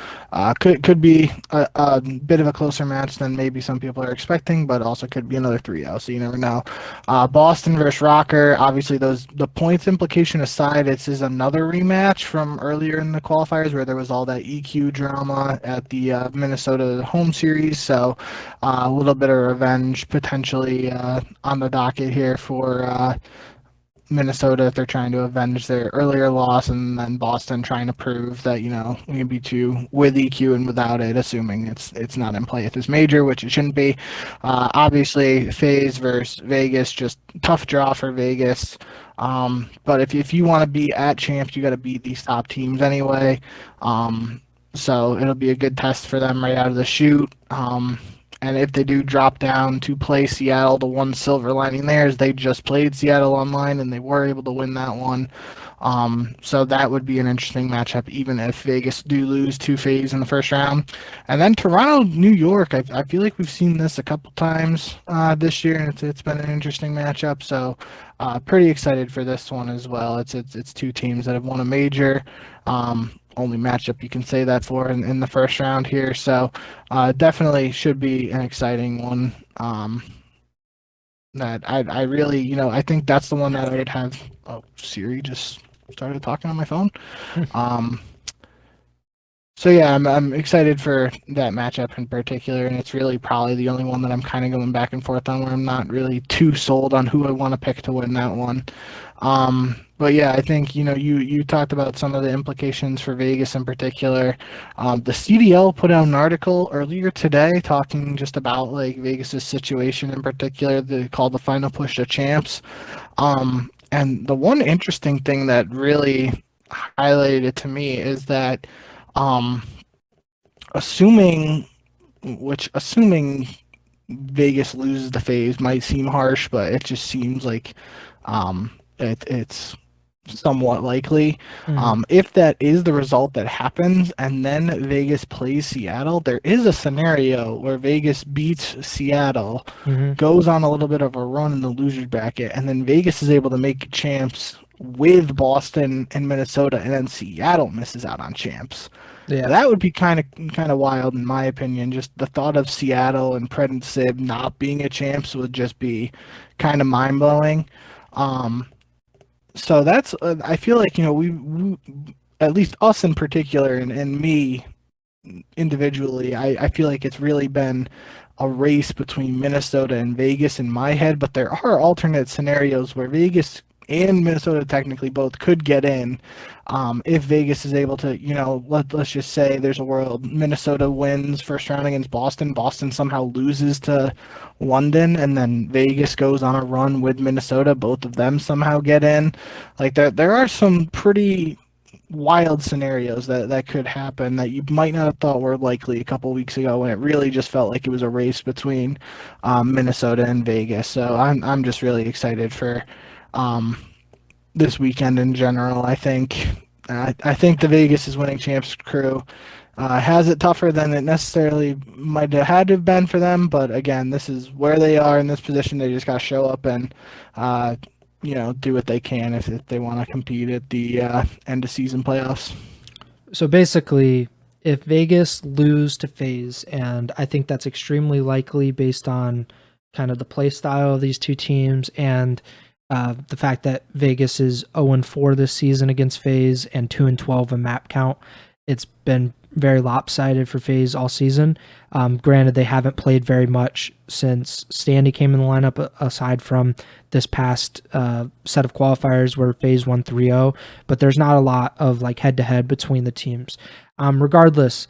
could be a bit of a closer match than maybe some people are expecting, but also could be another 3-0. So you never know. Boston versus Rocker, obviously the points implication aside, this is another rematch from earlier in the qualifiers where there was all that EQ drama at the Minnesota home series. So a little bit of revenge potentially on the docket here for Minnesota if they're trying to avenge their earlier loss, and then Boston trying to prove that we can beat you with EQ and without it, assuming it's not in play at this major, which it shouldn't be. Obviously, FaZe versus Vegas, just tough draw for Vegas. But if you want to be at champs, you got to beat these top teams anyway. So it'll be a good test for them right out of the chute. And if they do drop down to play Seattle, the one silver lining there is they just played Seattle online and they were able to win that one. So that would be an interesting matchup, even if Vegas do lose to FaZe in the first round. And then Toronto, New York, I feel like we've seen this a couple times this year, and it's been an interesting matchup. So pretty excited for this one as well. It's two teams that have won a major. Only matchup you can say that for in the first round here. So definitely should be an exciting one. That I really, I think that's the one that I would have. Oh, Siri just started talking on my phone. So yeah, I'm excited for that matchup in particular, and it's really probably the only one that I'm kind of going back and forth on, where I'm not really too sold on who I want to pick to win that one. But yeah, I think you talked about some of the implications for Vegas in particular. The CDL put out an article earlier today talking just about like Vegas's situation in particular. They called the final push to champs. And the one interesting thing that really highlighted it to me is that assuming Vegas loses the FaZe might seem harsh, but it just seems like it's somewhat likely. If that is the result that happens and then Vegas plays Seattle, there is a scenario where Vegas beats Seattle, goes on a little bit of a run in the losers bracket, and then Vegas is able to make champs with Boston and Minnesota, and then Seattle misses out on champs. Yeah, that would be kind of wild in my opinion. Just the thought of Seattle and Pred and Sib not being a champs would just be kind of mind blowing. So that's I feel like we at least us in particular and me individually, I feel like it's really been a race between Minnesota and Vegas in my head, but there are alternate scenarios where Vegas and Minnesota technically both could get in. If Vegas is able to, let's just say there's a world Minnesota wins first round against Boston, Boston somehow loses to London, and then Vegas goes on a run with Minnesota, both of them somehow get in. Like there are some pretty wild scenarios that could happen that you might not have thought were likely a couple weeks ago, when it really just felt like it was a race between Minnesota and Vegas. So I'm just really excited for this weekend in general. I think the Vegas is winning champs crew has it tougher than it necessarily might have had to have been for them, but again, this is where they are in this position. They just got to show up and do what they can if they want to compete at the end of season playoffs. So basically, if Vegas lose to FaZe, and I think that's extremely likely based on kind of the play style of these two teams and the fact that Vegas is 0-4 this season against FaZe and 2-12 in map count, it's been very lopsided for FaZe all season. Granted, they haven't played very much since Standy came in the lineup, aside from this past set of qualifiers where FaZe won 3-0, but there's not a lot of like head-to-head between the teams. Regardless,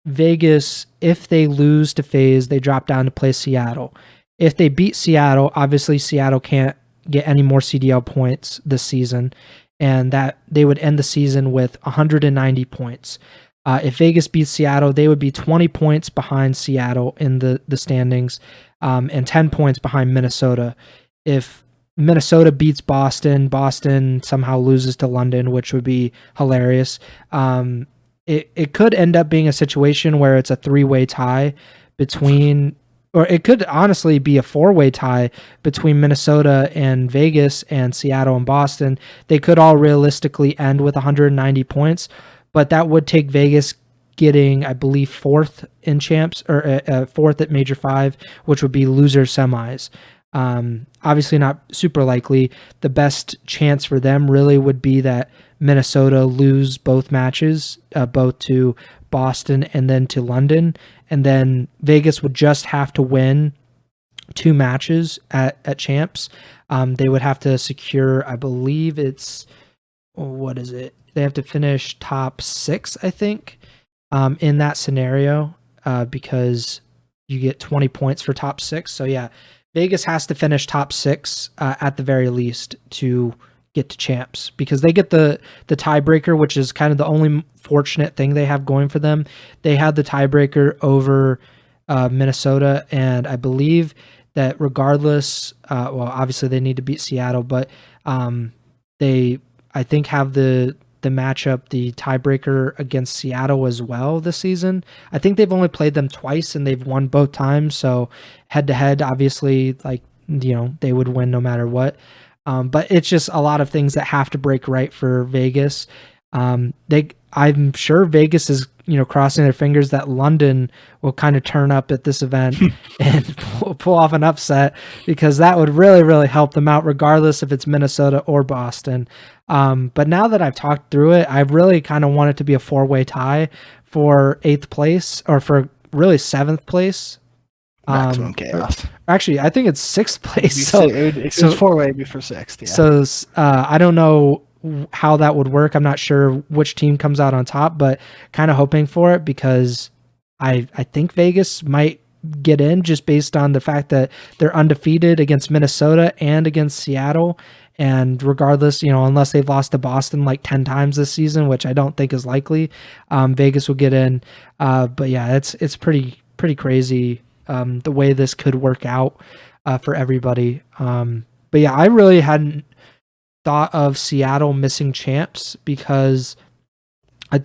Vegas, if they lose to FaZe, they drop down to play Seattle. If they beat Seattle, obviously Seattle can't get any more CDL points this season, and that they would end the season with 190 points. If Vegas beats Seattle, they would be 20 points behind Seattle in the standings, and 10 points behind Minnesota. If Minnesota beats Boston, Boston somehow loses to London, which would be hilarious. It could end up being a situation where it's a three-way tie between, or it could honestly be a four-way tie between Minnesota and Vegas and Seattle and Boston. They could all realistically end with 190 points, but that would take Vegas getting, I believe, fourth in champs, or fourth at Major 5, which would be loser semis. Obviously not super likely. The best chance for them really would be that Minnesota lose both matches, both to Boston and then to London, and then Vegas would just have to win 2 matches at champs. They would have to secure, I believe it's, what is it? They have to finish top 6, I think, in that scenario, because you get 20 points for top 6. So yeah, Vegas has to finish top 6 at the very least to get to champs, because they get the tiebreaker, which is kind of the only fortunate thing they have going for them. They had the tiebreaker over Minnesota, and I believe that regardless, well, obviously they need to beat Seattle, but they, I think, have the matchup, the tiebreaker against Seattle as well this season. I think they've only played them twice and they've won both times. So head to head, obviously, like, they would win no matter what. But it's just a lot of things that have to break right for Vegas. I'm sure Vegas is, crossing their fingers that London will kind of turn up at this event and pull off an upset, because that would really, really help them out, regardless if it's Minnesota or Boston. But now that I've talked through it, I really kind of want it to be a 4-way tie for 8th place, or for really 7th place. Maximum chaos. Actually, I think it's 6th place. It's 4-way before 6th. Yeah. So I don't know how that would work. I'm not sure which team comes out on top, but kind of hoping for it, because I think Vegas might get in just based on the fact that they're undefeated against Minnesota and against Seattle. And regardless, unless they've lost to Boston like 10 times this season, which I don't think is likely, Vegas will get in. But yeah, it's pretty crazy the way this could work out for everybody. But yeah, I really hadn't thought of Seattle missing champs, because of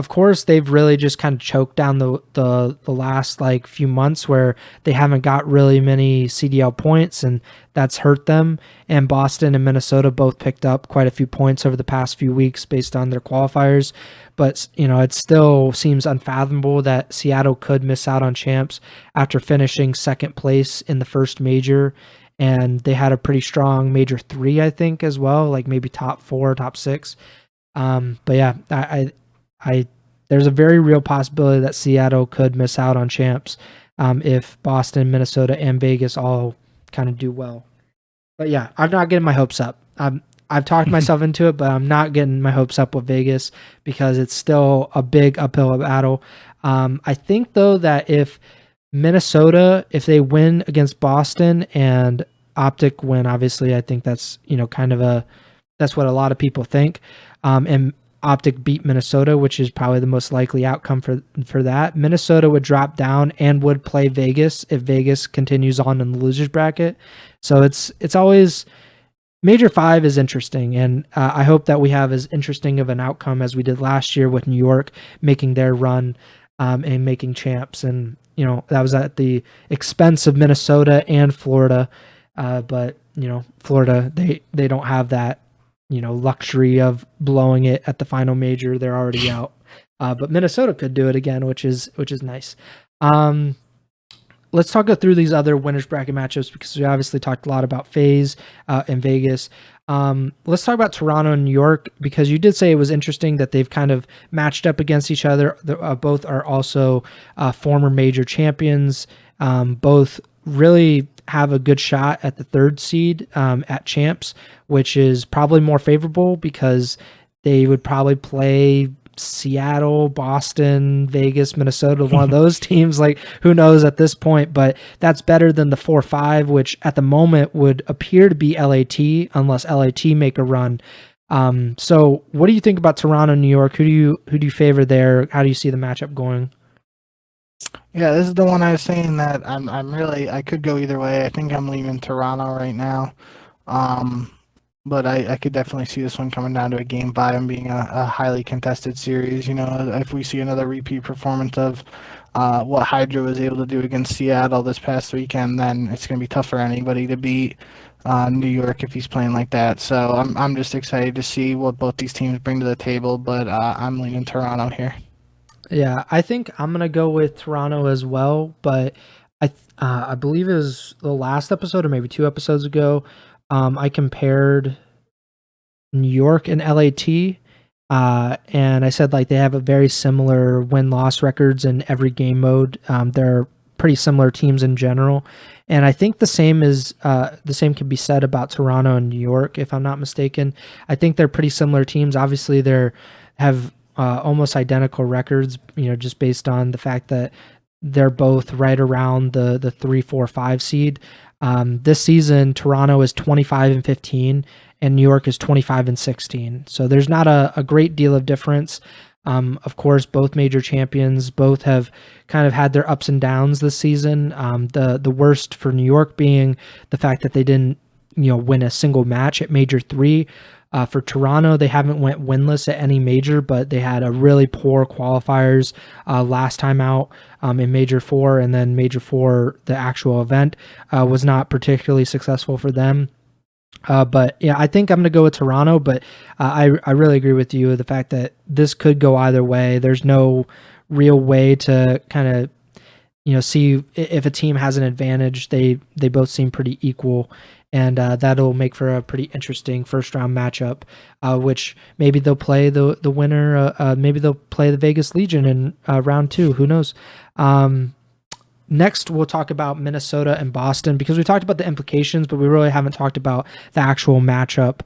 course they've really just kind of choked down the last like few months, where they haven't got really many CDL points, and that's hurt them. And Boston and Minnesota both picked up quite a few points over the past few weeks based on their qualifiers. But it still seems unfathomable that Seattle could miss out on champs after finishing 2nd place in the first major. And they had a pretty strong Major 3, I think, as well, like maybe top 4, top 6. But yeah, I there's a very real possibility that Seattle could miss out on champs if Boston, Minnesota, and Vegas all kind of do well. But yeah, I'm not getting my hopes up. I've talked myself into it, but I'm not getting my hopes up with Vegas because it's still a big uphill battle. I think though that if Minnesota, if they win against Boston and OpTic win, obviously I think that's that's what a lot of people think. And OpTic beat Minnesota, which is probably the most likely outcome for that. Minnesota would drop down and would play Vegas if Vegas continues on in the losers bracket. So it's always Major 5 is interesting, and I hope that we have as interesting of an outcome as we did last year with New York making their run and making champs. And that was at the expense of Minnesota and Florida, but Florida they don't have that luxury of blowing it at the final major. They're already out. But Minnesota could do it again, which is nice. Let's talk through these other winners bracket matchups because we obviously talked a lot about FaZe and Vegas. Let's talk about Toronto and New York because you did say it was interesting that they've kind of matched up against each other. Both are also former major champions. Both really have a good shot at the third seed at champs, which is probably more favorable because they would probably play Seattle, Boston, Vegas, Minnesota, one of those teams. Like, who knows at this point, but that's better than the 4-5, which at the moment would appear to be LAT unless LAT make a run. So what do you think about Toronto, New York? Who do you favor there? How do you see the matchup going? Yeah, this is the one I was saying that I could go either way. I think I'm leaning Toronto right now. But I could definitely see this one coming down to a game 5 and being a highly contested series. If we see another repeat performance of what Hydra was able to do against Seattle this past weekend, then it's going to be tough for anybody to beat New York if he's playing like that. So I'm just excited to see what both these teams bring to the table, but I'm leaning Toronto here. Yeah, I think I'm going to go with Toronto as well, but I believe it was the last episode or maybe 2 episodes ago, I compared New York and LAT, and I said like they have a very similar win-loss records in every game mode. They're pretty similar teams in general, and I think the same can be said about Toronto and New York, if I'm not mistaken. I think they're pretty similar teams. Obviously, they have almost identical records, just based on the fact that they're both right around the 3, 4, 5 seed. This season, Toronto is 25-15, and New York is 25-16. So there's not a great deal of difference. Of course, both major champions, both have kind of had their ups and downs this season. The worst for New York being the fact that they didn't, win a single match at Major 3. For Toronto, they haven't went winless at any major, but they had a really poor qualifiers last time out in Major 4, and then Major 4, the actual event, was not particularly successful for them. But yeah, I think I'm going to go with Toronto, but I really agree with you, the fact that this could go either way. There's no real way to kind of see if a team has an advantage. They both seem pretty equal. And that'll make for a pretty interesting first round matchup, which maybe they'll play the winner. Maybe they'll play the Vegas Legion in round 2. Who knows? Next, we'll talk about Minnesota and Boston because we talked about the implications, but we really haven't talked about the actual matchup.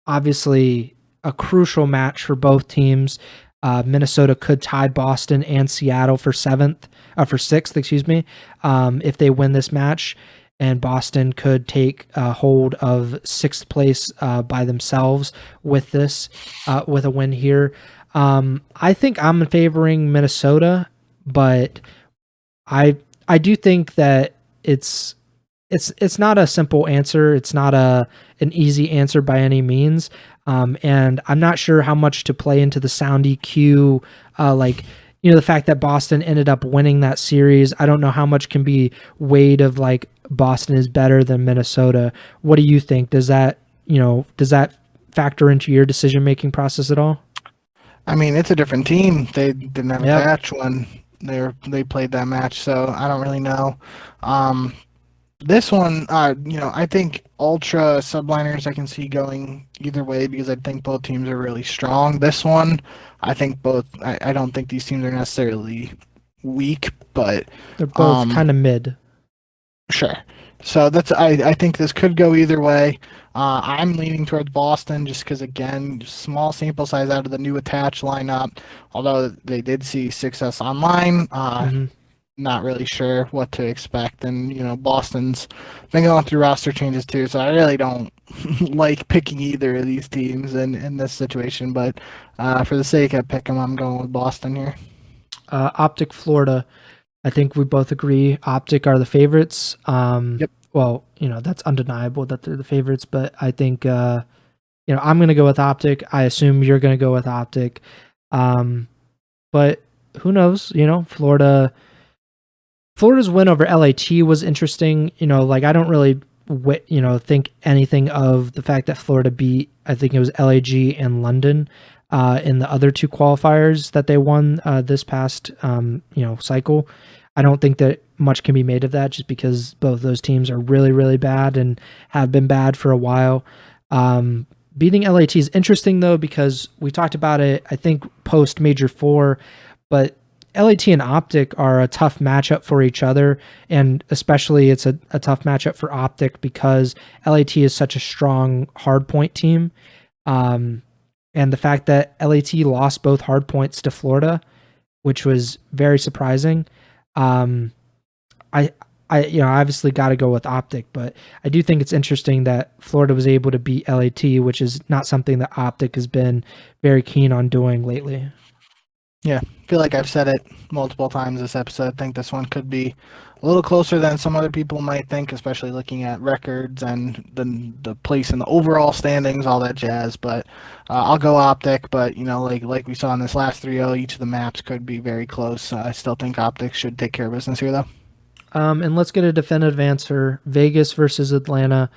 Obviously, a crucial match for both teams. Minnesota could tie Boston and Seattle for 6th, excuse me, if they win this match. And Boston could take hold of 6th place by themselves with this, with a win here. I think I'm favoring Minnesota, but I do think that it's not a simple answer. It's not an easy answer by any means. And I'm not sure how much to play into the sound EQ, the fact that Boston ended up winning that series. I don't know how much can be weighed of like Boston is better than Minnesota. What do you think? Does that factor into your decision-making process at all? I mean, it's a different team. They didn't have a match when they played that match, so I don't really know. This one, I think Ultra Subliners I can see going either way because I think both teams are really strong. This one, I think both. I don't think these teams are necessarily weak, but they're both kind of mid. Sure. So I think this could go either way. I'm leaning towards Boston just because, again, small sample size out of the new attached lineup. Although they did see success online, Hmm. not really sure what to expect. And, Boston's been going through roster changes too, so I really don't like picking either of these teams in this situation. But for the sake of pick 'em, I'm going with Boston here. OpTic Florida. I think we both agree OpTic are the favorites. Yep. Well, that's undeniable that they're the favorites, but I think I'm going to go with OpTic. I assume you're going to go with OpTic. But who knows? Florida's win over LAT was interesting. I don't really think anything of the fact that Florida beat, I think it was LAG and London in the other two qualifiers that they won this past cycle. I don't think that much can be made of that just because both those teams are really, really bad and have been bad for a while. Beating LAT is interesting though because we talked about it, I think, post Major 4, but LAT and OpTic are a tough matchup for each other, and especially it's a tough matchup for OpTic because LAT is such a strong hardpoint team. And the fact that LAT lost both hardpoints to Florida, which was very surprising. I obviously got to go with OpTic, but I do think it's interesting that Florida was able to beat LAT, which is not something that OpTic has been very keen on doing lately. Yeah, I feel like I've said it multiple times this episode. I think this one could be a little closer than some other people might think, especially looking at records and the place in the overall standings, all that jazz. But I'll go OpTic, but like we saw in this last 3-0, each of the maps could be very close. I still think OpTic should take care of business here, though. And let's get a definitive answer. Vegas versus Atlanta,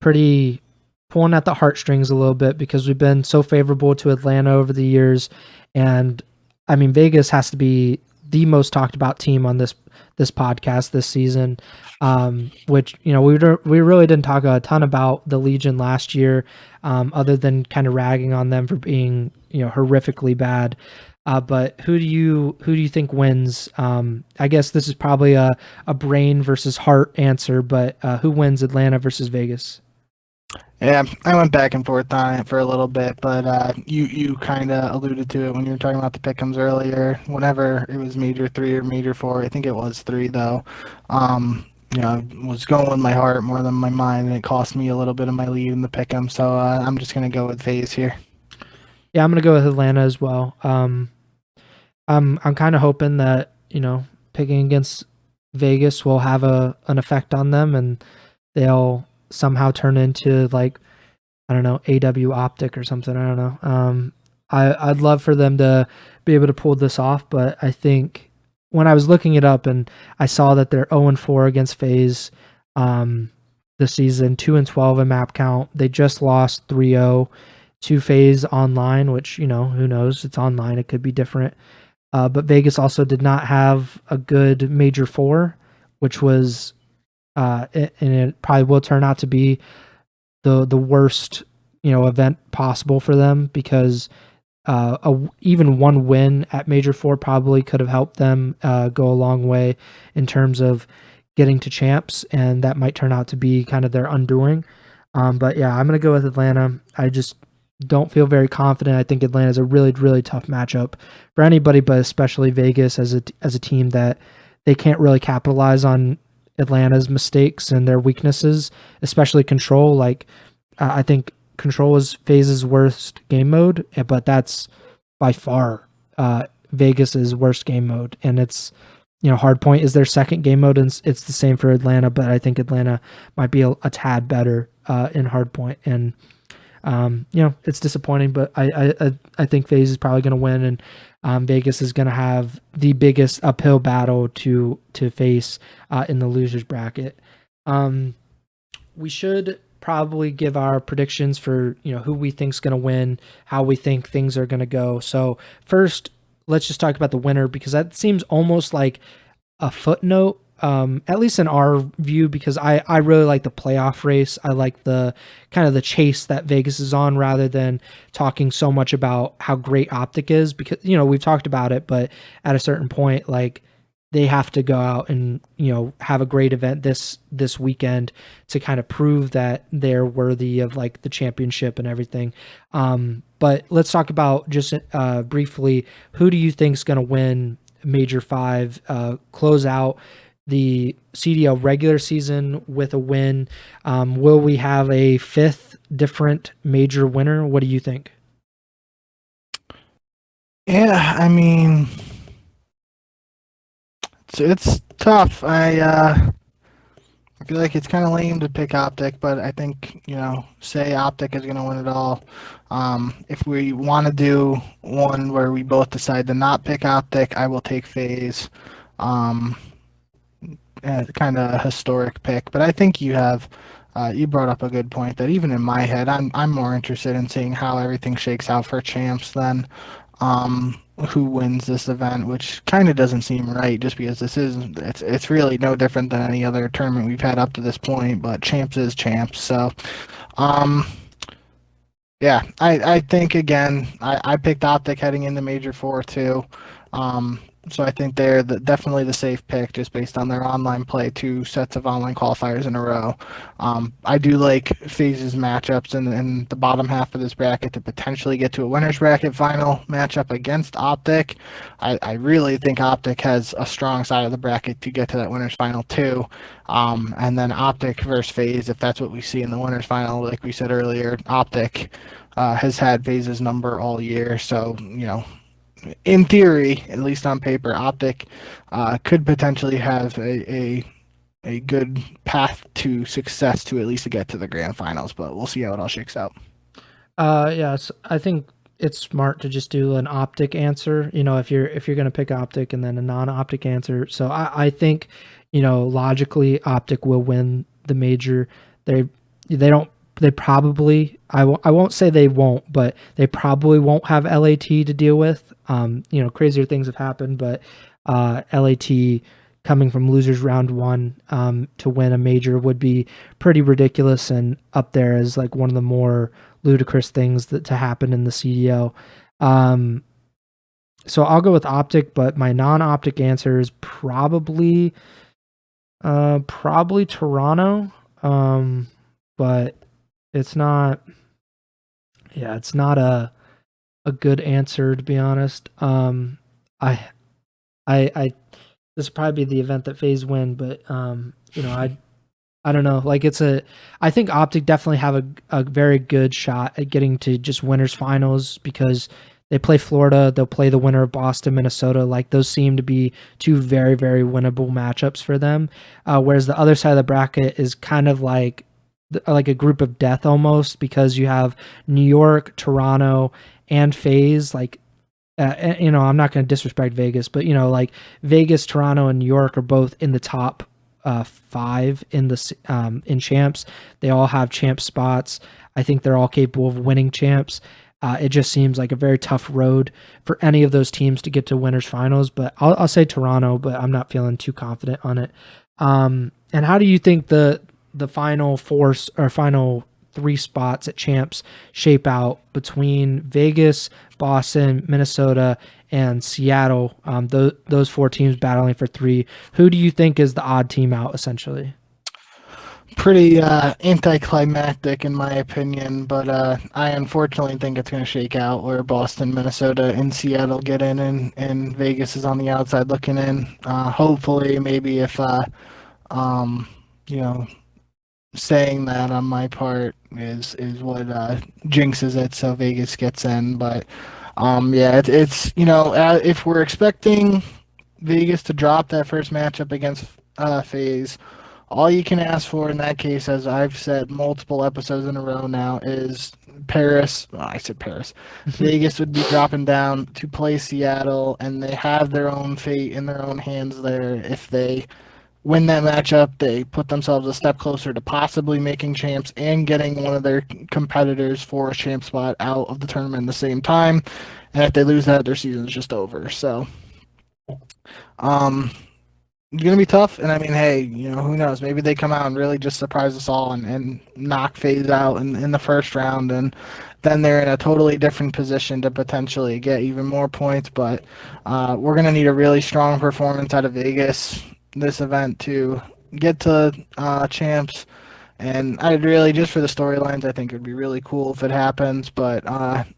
pretty pulling at the heartstrings a little bit because we've been so favorable to Atlanta over the years, and I mean, Vegas has to be the most talked about team on this podcast this season, which we really didn't talk a ton about the Legion last year, other than kind of ragging on them for being horrifically bad. But who do you think wins? I guess this is probably a brain versus heart answer, but who wins, Atlanta versus Vegas? Yeah, I went back and forth on it for a little bit, but you kind of alluded to it when you were talking about the pick'ems earlier. Whenever it was Major 3 or Major 4, I think it was 3 though. I was going with my heart more than my mind, and it cost me a little bit of my lead in the pick'em. So I'm just gonna go with FaZe here. Yeah, I'm gonna go with Atlanta as well. I'm kind of hoping that picking against Vegas will have an effect on them, and they'll somehow turn into AW OpTic or something. I don't know. I'd love for them to be able to pull this off, but I think when I was looking it up and I saw that they're 0-4 against FaZe this season, 2-12 in map count. They just lost 3-0 to FaZe online, which who knows? It's online. It could be different. But Vegas also did not have a good Major 4, which was and it probably will turn out to be the worst event possible for them because even one win at Major 4 probably could have helped them go a long way in terms of getting to champs, and that might turn out to be kind of their undoing. But yeah, I'm going to go with Atlanta. I just don't feel very confident. I think Atlanta is a really, really tough matchup for anybody, but especially Vegas as a team that they can't really capitalize on Atlanta's mistakes and their weaknesses, especially control. I think control is FaZe's worst game mode, but that's by far Vegas's worst game mode. And it's, hardpoint is their second game mode, and it's the same for Atlanta, but I think Atlanta might be a tad better in hardpoint. And it's disappointing, but I think FaZe is probably going to win, and Vegas is going to have the biggest uphill battle to face in the losers bracket. We should probably give our predictions for who we think is going to win, how we think things are going to go. So first, let's just talk about the winner, because that seems almost like a footnote. At least in our view, because I really like the playoff race. I like the kind of the chase that Vegas is on, rather than talking so much about how great OpTic is, because we've talked about it, but at a certain point, they have to go out and have a great event this weekend to kind of prove that they're worthy of like the championship and everything. But let's talk about just briefly, who do you think is going to win Major 5, close out the CDL regular season with a win? Will we have a 5th different major winner? What do you think? Yeah, I mean, it's tough. I feel like it's kind of lame to pick OpTic, but I think, say OpTic is going to win it all. If we want to do one where we both decide to not pick OpTic, I will take FaZe. Kind of a historic pick, but I think you brought up a good point that even in my head, I'm more interested in seeing how everything shakes out for champs than who wins this event, which kind of doesn't seem right, just because it's really no different than any other tournament we've had up to this point. But champs is champs, so yeah, I think again I picked OpTic heading into Major 4 too. So I think they're definitely the safe pick just based on their online play, 2 sets of online qualifiers in a row. I do like FaZe's matchups in the bottom half of this bracket to potentially get to a winner's bracket final matchup against OpTic. I really think OpTic has a strong side of the bracket to get to that winner's final too. And then OpTic versus FaZe, if that's what we see in the winner's final, like we said earlier, OpTic has had FaZe's number all year, so in theory, at least on paper, OpTic could potentially have a good path to success to at least get to the grand finals, but we'll see how it all shakes out. Yes, I think it's smart to just do an OpTic answer. If you're going to pick OpTic and then a non-OpTic answer. So I think logically OpTic will win the major. They probably, I won't say they won't, but they probably won't have LAT to deal with. Crazier things have happened, but LAT coming from losers round 1 to win a major would be pretty ridiculous and up there as like one of the more ludicrous things to happen in the CDL. So I'll go with OpTic, but my non-OpTic answer is probably Toronto. But it's not a good answer, to be honest. This will probably be the event that FaZe win, but I don't know. Like I think OpTic definitely have a very good shot at getting to just winners finals because they play Florida, they'll play the winner of Boston, Minnesota. Like those seem to be 2 very, very winnable matchups for them. Whereas the other side of the bracket is kind of like a group of death almost, because you have New York, Toronto, and FaZe. Like, I'm not going to disrespect Vegas, but like Vegas, Toronto, and New York are both in the top 5 in champs. They all have champ spots. I think they're all capable of winning champs. It just seems like a very tough road for any of those teams to get to winners finals. But I'll say Toronto, but I'm not feeling too confident on it. And how do you think the final 4 or final 3 spots at champs shape out between Vegas, Boston, Minnesota, and Seattle? Those 4 teams battling for 3. Who do you think is the odd team out, essentially? Pretty anticlimactic in my opinion, but I unfortunately think it's going to shake out where Boston, Minnesota, and Seattle get in, and Vegas is on the outside looking in. Hopefully, maybe if saying that on my part is what jinxes it, so Vegas gets in. But it's if we're expecting Vegas to drop that first matchup against FaZe, all you can ask for in that case, as I've said multiple episodes in a row now, is Paris. Well, I said Paris. Vegas would be dropping down to play Seattle, and they have their own fate in their own hands there. If they win that matchup, they put themselves a step closer to possibly making champs and getting one of their competitors for a champ spot out of the tournament at the same time. And if they lose that, their season's just over. So, it's going to be tough, and I mean, hey, who knows? Maybe they come out and really just surprise us all and knock FaZe out in the first round, and then they're in a totally different position to potentially get even more points. But we're going to need a really strong performance out of Vegas this event to get to champs. And I'd really, just for the storylines, I think it would be really cool if it happens. But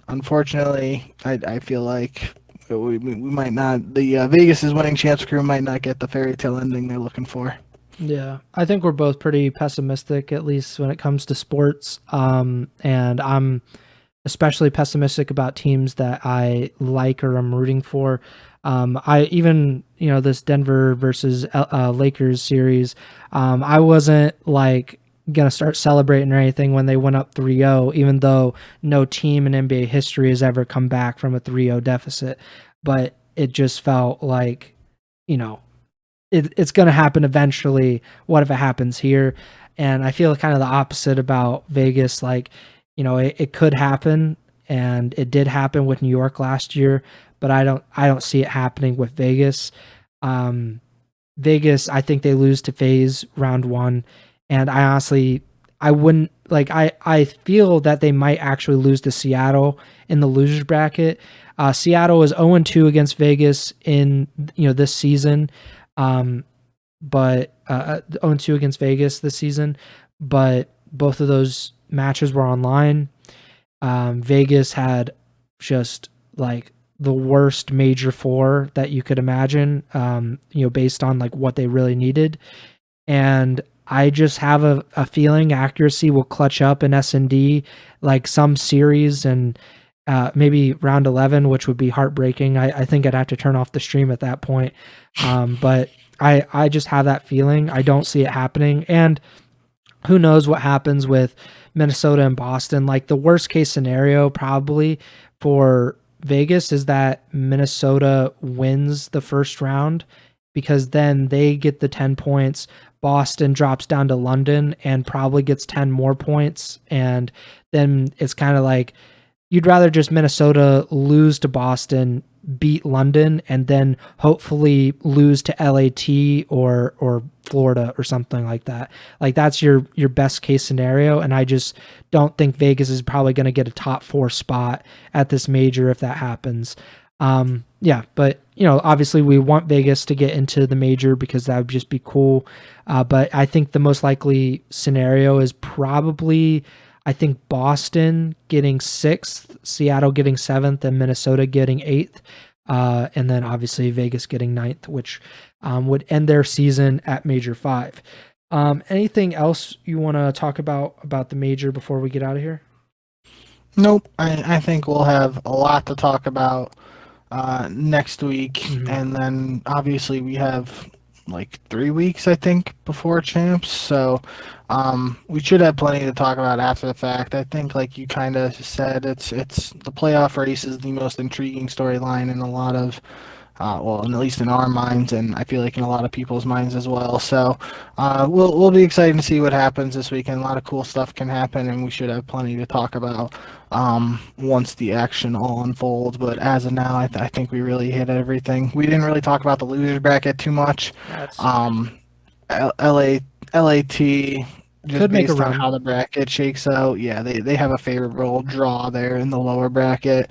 unfortunately, I feel like we might not. The Vegas' winning champs crew might not get the fairy tale ending they're looking for. Yeah, I think we're both pretty pessimistic, at least when it comes to sports. And I'm especially pessimistic about teams that I like or I'm rooting for. I even, this Denver versus Lakers series, I wasn't like going to start celebrating or anything when they went up 3-0, even though no team in NBA history has ever come back from a 3-0 deficit. But it just felt like, it's going to happen eventually. What if it happens here? And I feel kind of the opposite about Vegas. Like, it could happen, and it did happen with New York last year, but I don't see it happening with Vegas. Vegas, I think they lose to FaZe round 1, and I wouldn't like. I feel that they might actually lose to Seattle in the losers bracket. Seattle is 0-2 against Vegas in this season. But 0-2 against Vegas this season, but both of those matches were online. Vegas had just like the worst major 4 that you could imagine, based on like what they really needed. And I just have a feeling accuracy will clutch up in S&D, like some series, and maybe round 11, which would be heartbreaking. I think I'd have to turn off the stream at that point. But I just have that feeling. I don't see it happening. And who knows what happens with Minnesota and Boston. Like the worst case scenario probably for Vegas is that Minnesota wins the first round, because then they get the 10 points. Boston drops down to London and probably gets 10 more points. And then it's kind of like, you'd rather just Minnesota lose to Boston, beat London, and then hopefully lose to LAT or Florida or something like that. Like that's your best case scenario. And I just don't think Vegas is probably going to get a top 4 spot at this major if that happens. Yeah, but obviously we want Vegas to get into the major because that would just be cool. But I think the most likely scenario is probably, I think, Boston getting 6th, Seattle getting 7th, and Minnesota getting 8th. And then obviously Vegas getting 9th, which would end their season at Major 5. Anything else you want to talk about the major before we get out of here? Nope. I think we'll have a lot to talk about next week. Mm-hmm. And then obviously we have like 3 weeks, I think, before champs. So we should have plenty to talk about after the fact. I think, like you kind of said, it's the playoff race is the most intriguing storyline in a lot of, well, at least in our minds, and I feel like in a lot of people's minds as well. So we'll be excited to see what happens this weekend. A lot of cool stuff can happen, and we should have plenty to talk about once the action all unfolds. But as of now, I think we really hit everything. We didn't really talk about the losers bracket too much. LAT, just could make based a on run. how the bracket shakes out, yeah, they have a favorable draw there in the lower bracket.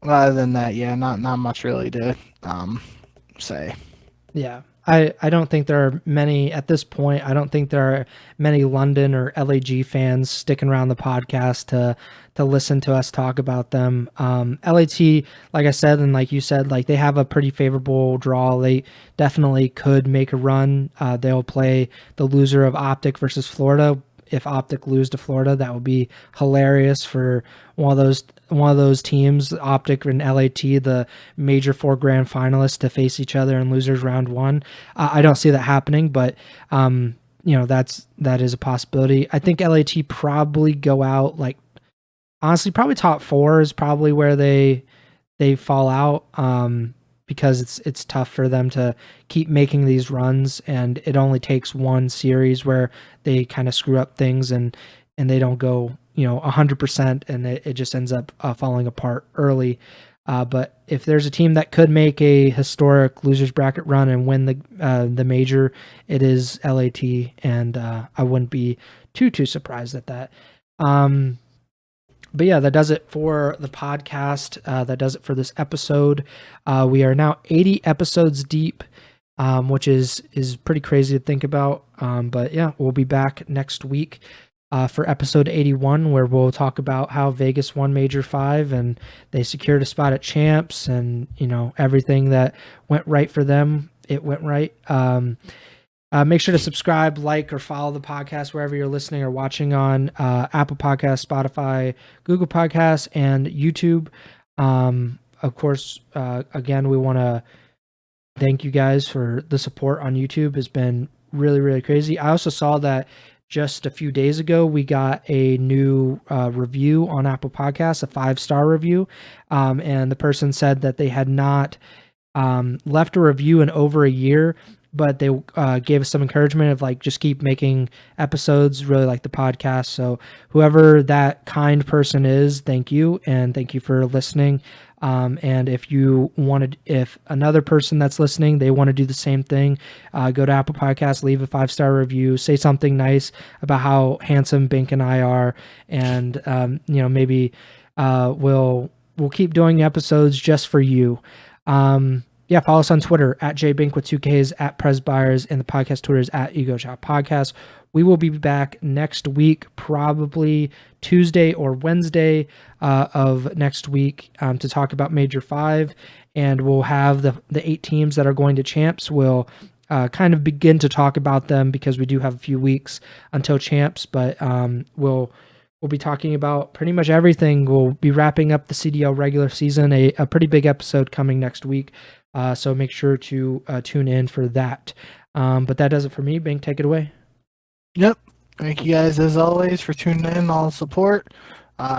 Other than that, yeah, not much really to say. Yeah. I don't think there are many at this point. I don't think there are many London or LAG fans sticking around the podcast to listen to us talk about them. LAT, like I said, and like you said, like they have a pretty favorable draw. They definitely could make a run. They'll play the loser of OpTic versus Florida. If OpTic lose to Florida, that would be hilarious for one of those teams, OpTic and LAT, the major 4 grand finalists, to face each other in losers round 1. I don't see that happening, but that is a possibility. I think LAT probably go out, like, honestly, probably top 4 is probably where they fall out, because it's tough for them to keep making these runs, and it only takes one series where they kind of screw up things and they don't go 100%, and it just ends up falling apart early. But if there's a team that could make a historic losers bracket run and win the major, it is LAT, and I wouldn't be too surprised at that. But yeah, that does it for the podcast. That does it for this episode. We are now 80 episodes deep, which is pretty crazy to think about. But yeah, we'll be back next week for episode 81, where we'll talk about how Vegas won Major 5 and they secured a spot at Champs, and everything that went right for them. It went right. Make sure to subscribe, like, or follow the podcast wherever you're listening or watching on Apple Podcasts, Spotify, Google Podcasts, and YouTube. Of course, again, we want to thank you guys for the support on YouTube. It's been really, really crazy. I also saw that just a few days ago, we got a new review on Apple Podcasts, a 5-star review. And the person said that they had not left a review in over a year, but they gave us some encouragement of like, just keep making episodes, really like the podcast. So whoever that kind person is, thank you. And thank you for listening. And if another person that's listening, they want to do the same thing, go to Apple Podcasts, leave a 5-star review, say something nice about how handsome Bink and I are. And, maybe we'll keep doing episodes just for you. Yeah, follow us on Twitter at JBink with 2Ks, at Pres Byers, and the podcast Twitter is at Ego Chall Podcast. We will be back next week, probably Tuesday or Wednesday of next week, to talk about Major 5, and we'll have the 8 teams that are going to Champs. We'll kind of begin to talk about them because we do have a few weeks until Champs, but we'll be talking about pretty much everything. We'll be wrapping up the CDL regular season, a pretty big episode coming next week. So make sure to tune in for that. But that does it for me. Bink, take it away. Yep. Thank you guys, as always, for tuning in, all the support.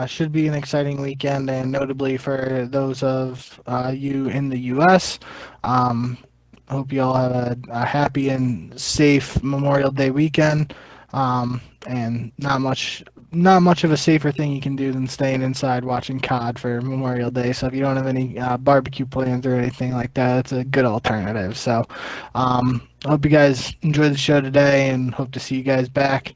Should be an exciting weekend, and notably for those of you in the U.S., hope you all have a happy and safe Memorial Day weekend. And not much of a safer thing you can do than staying inside watching COD for Memorial Day. So if you don't have any barbecue plans or anything like that, it's a good alternative. So I hope you guys enjoyed the show today, and hope to see you guys back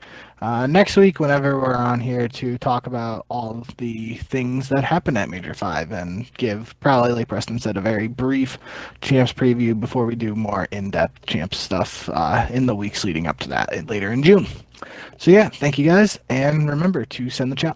next week whenever we're on here to talk about all of the things that happened at Major 5 and give, probably like Preston said, a very brief Champs preview before we do more in-depth Champs stuff in the weeks leading up to that later in June. So yeah, thank you guys, and remember to send the chow.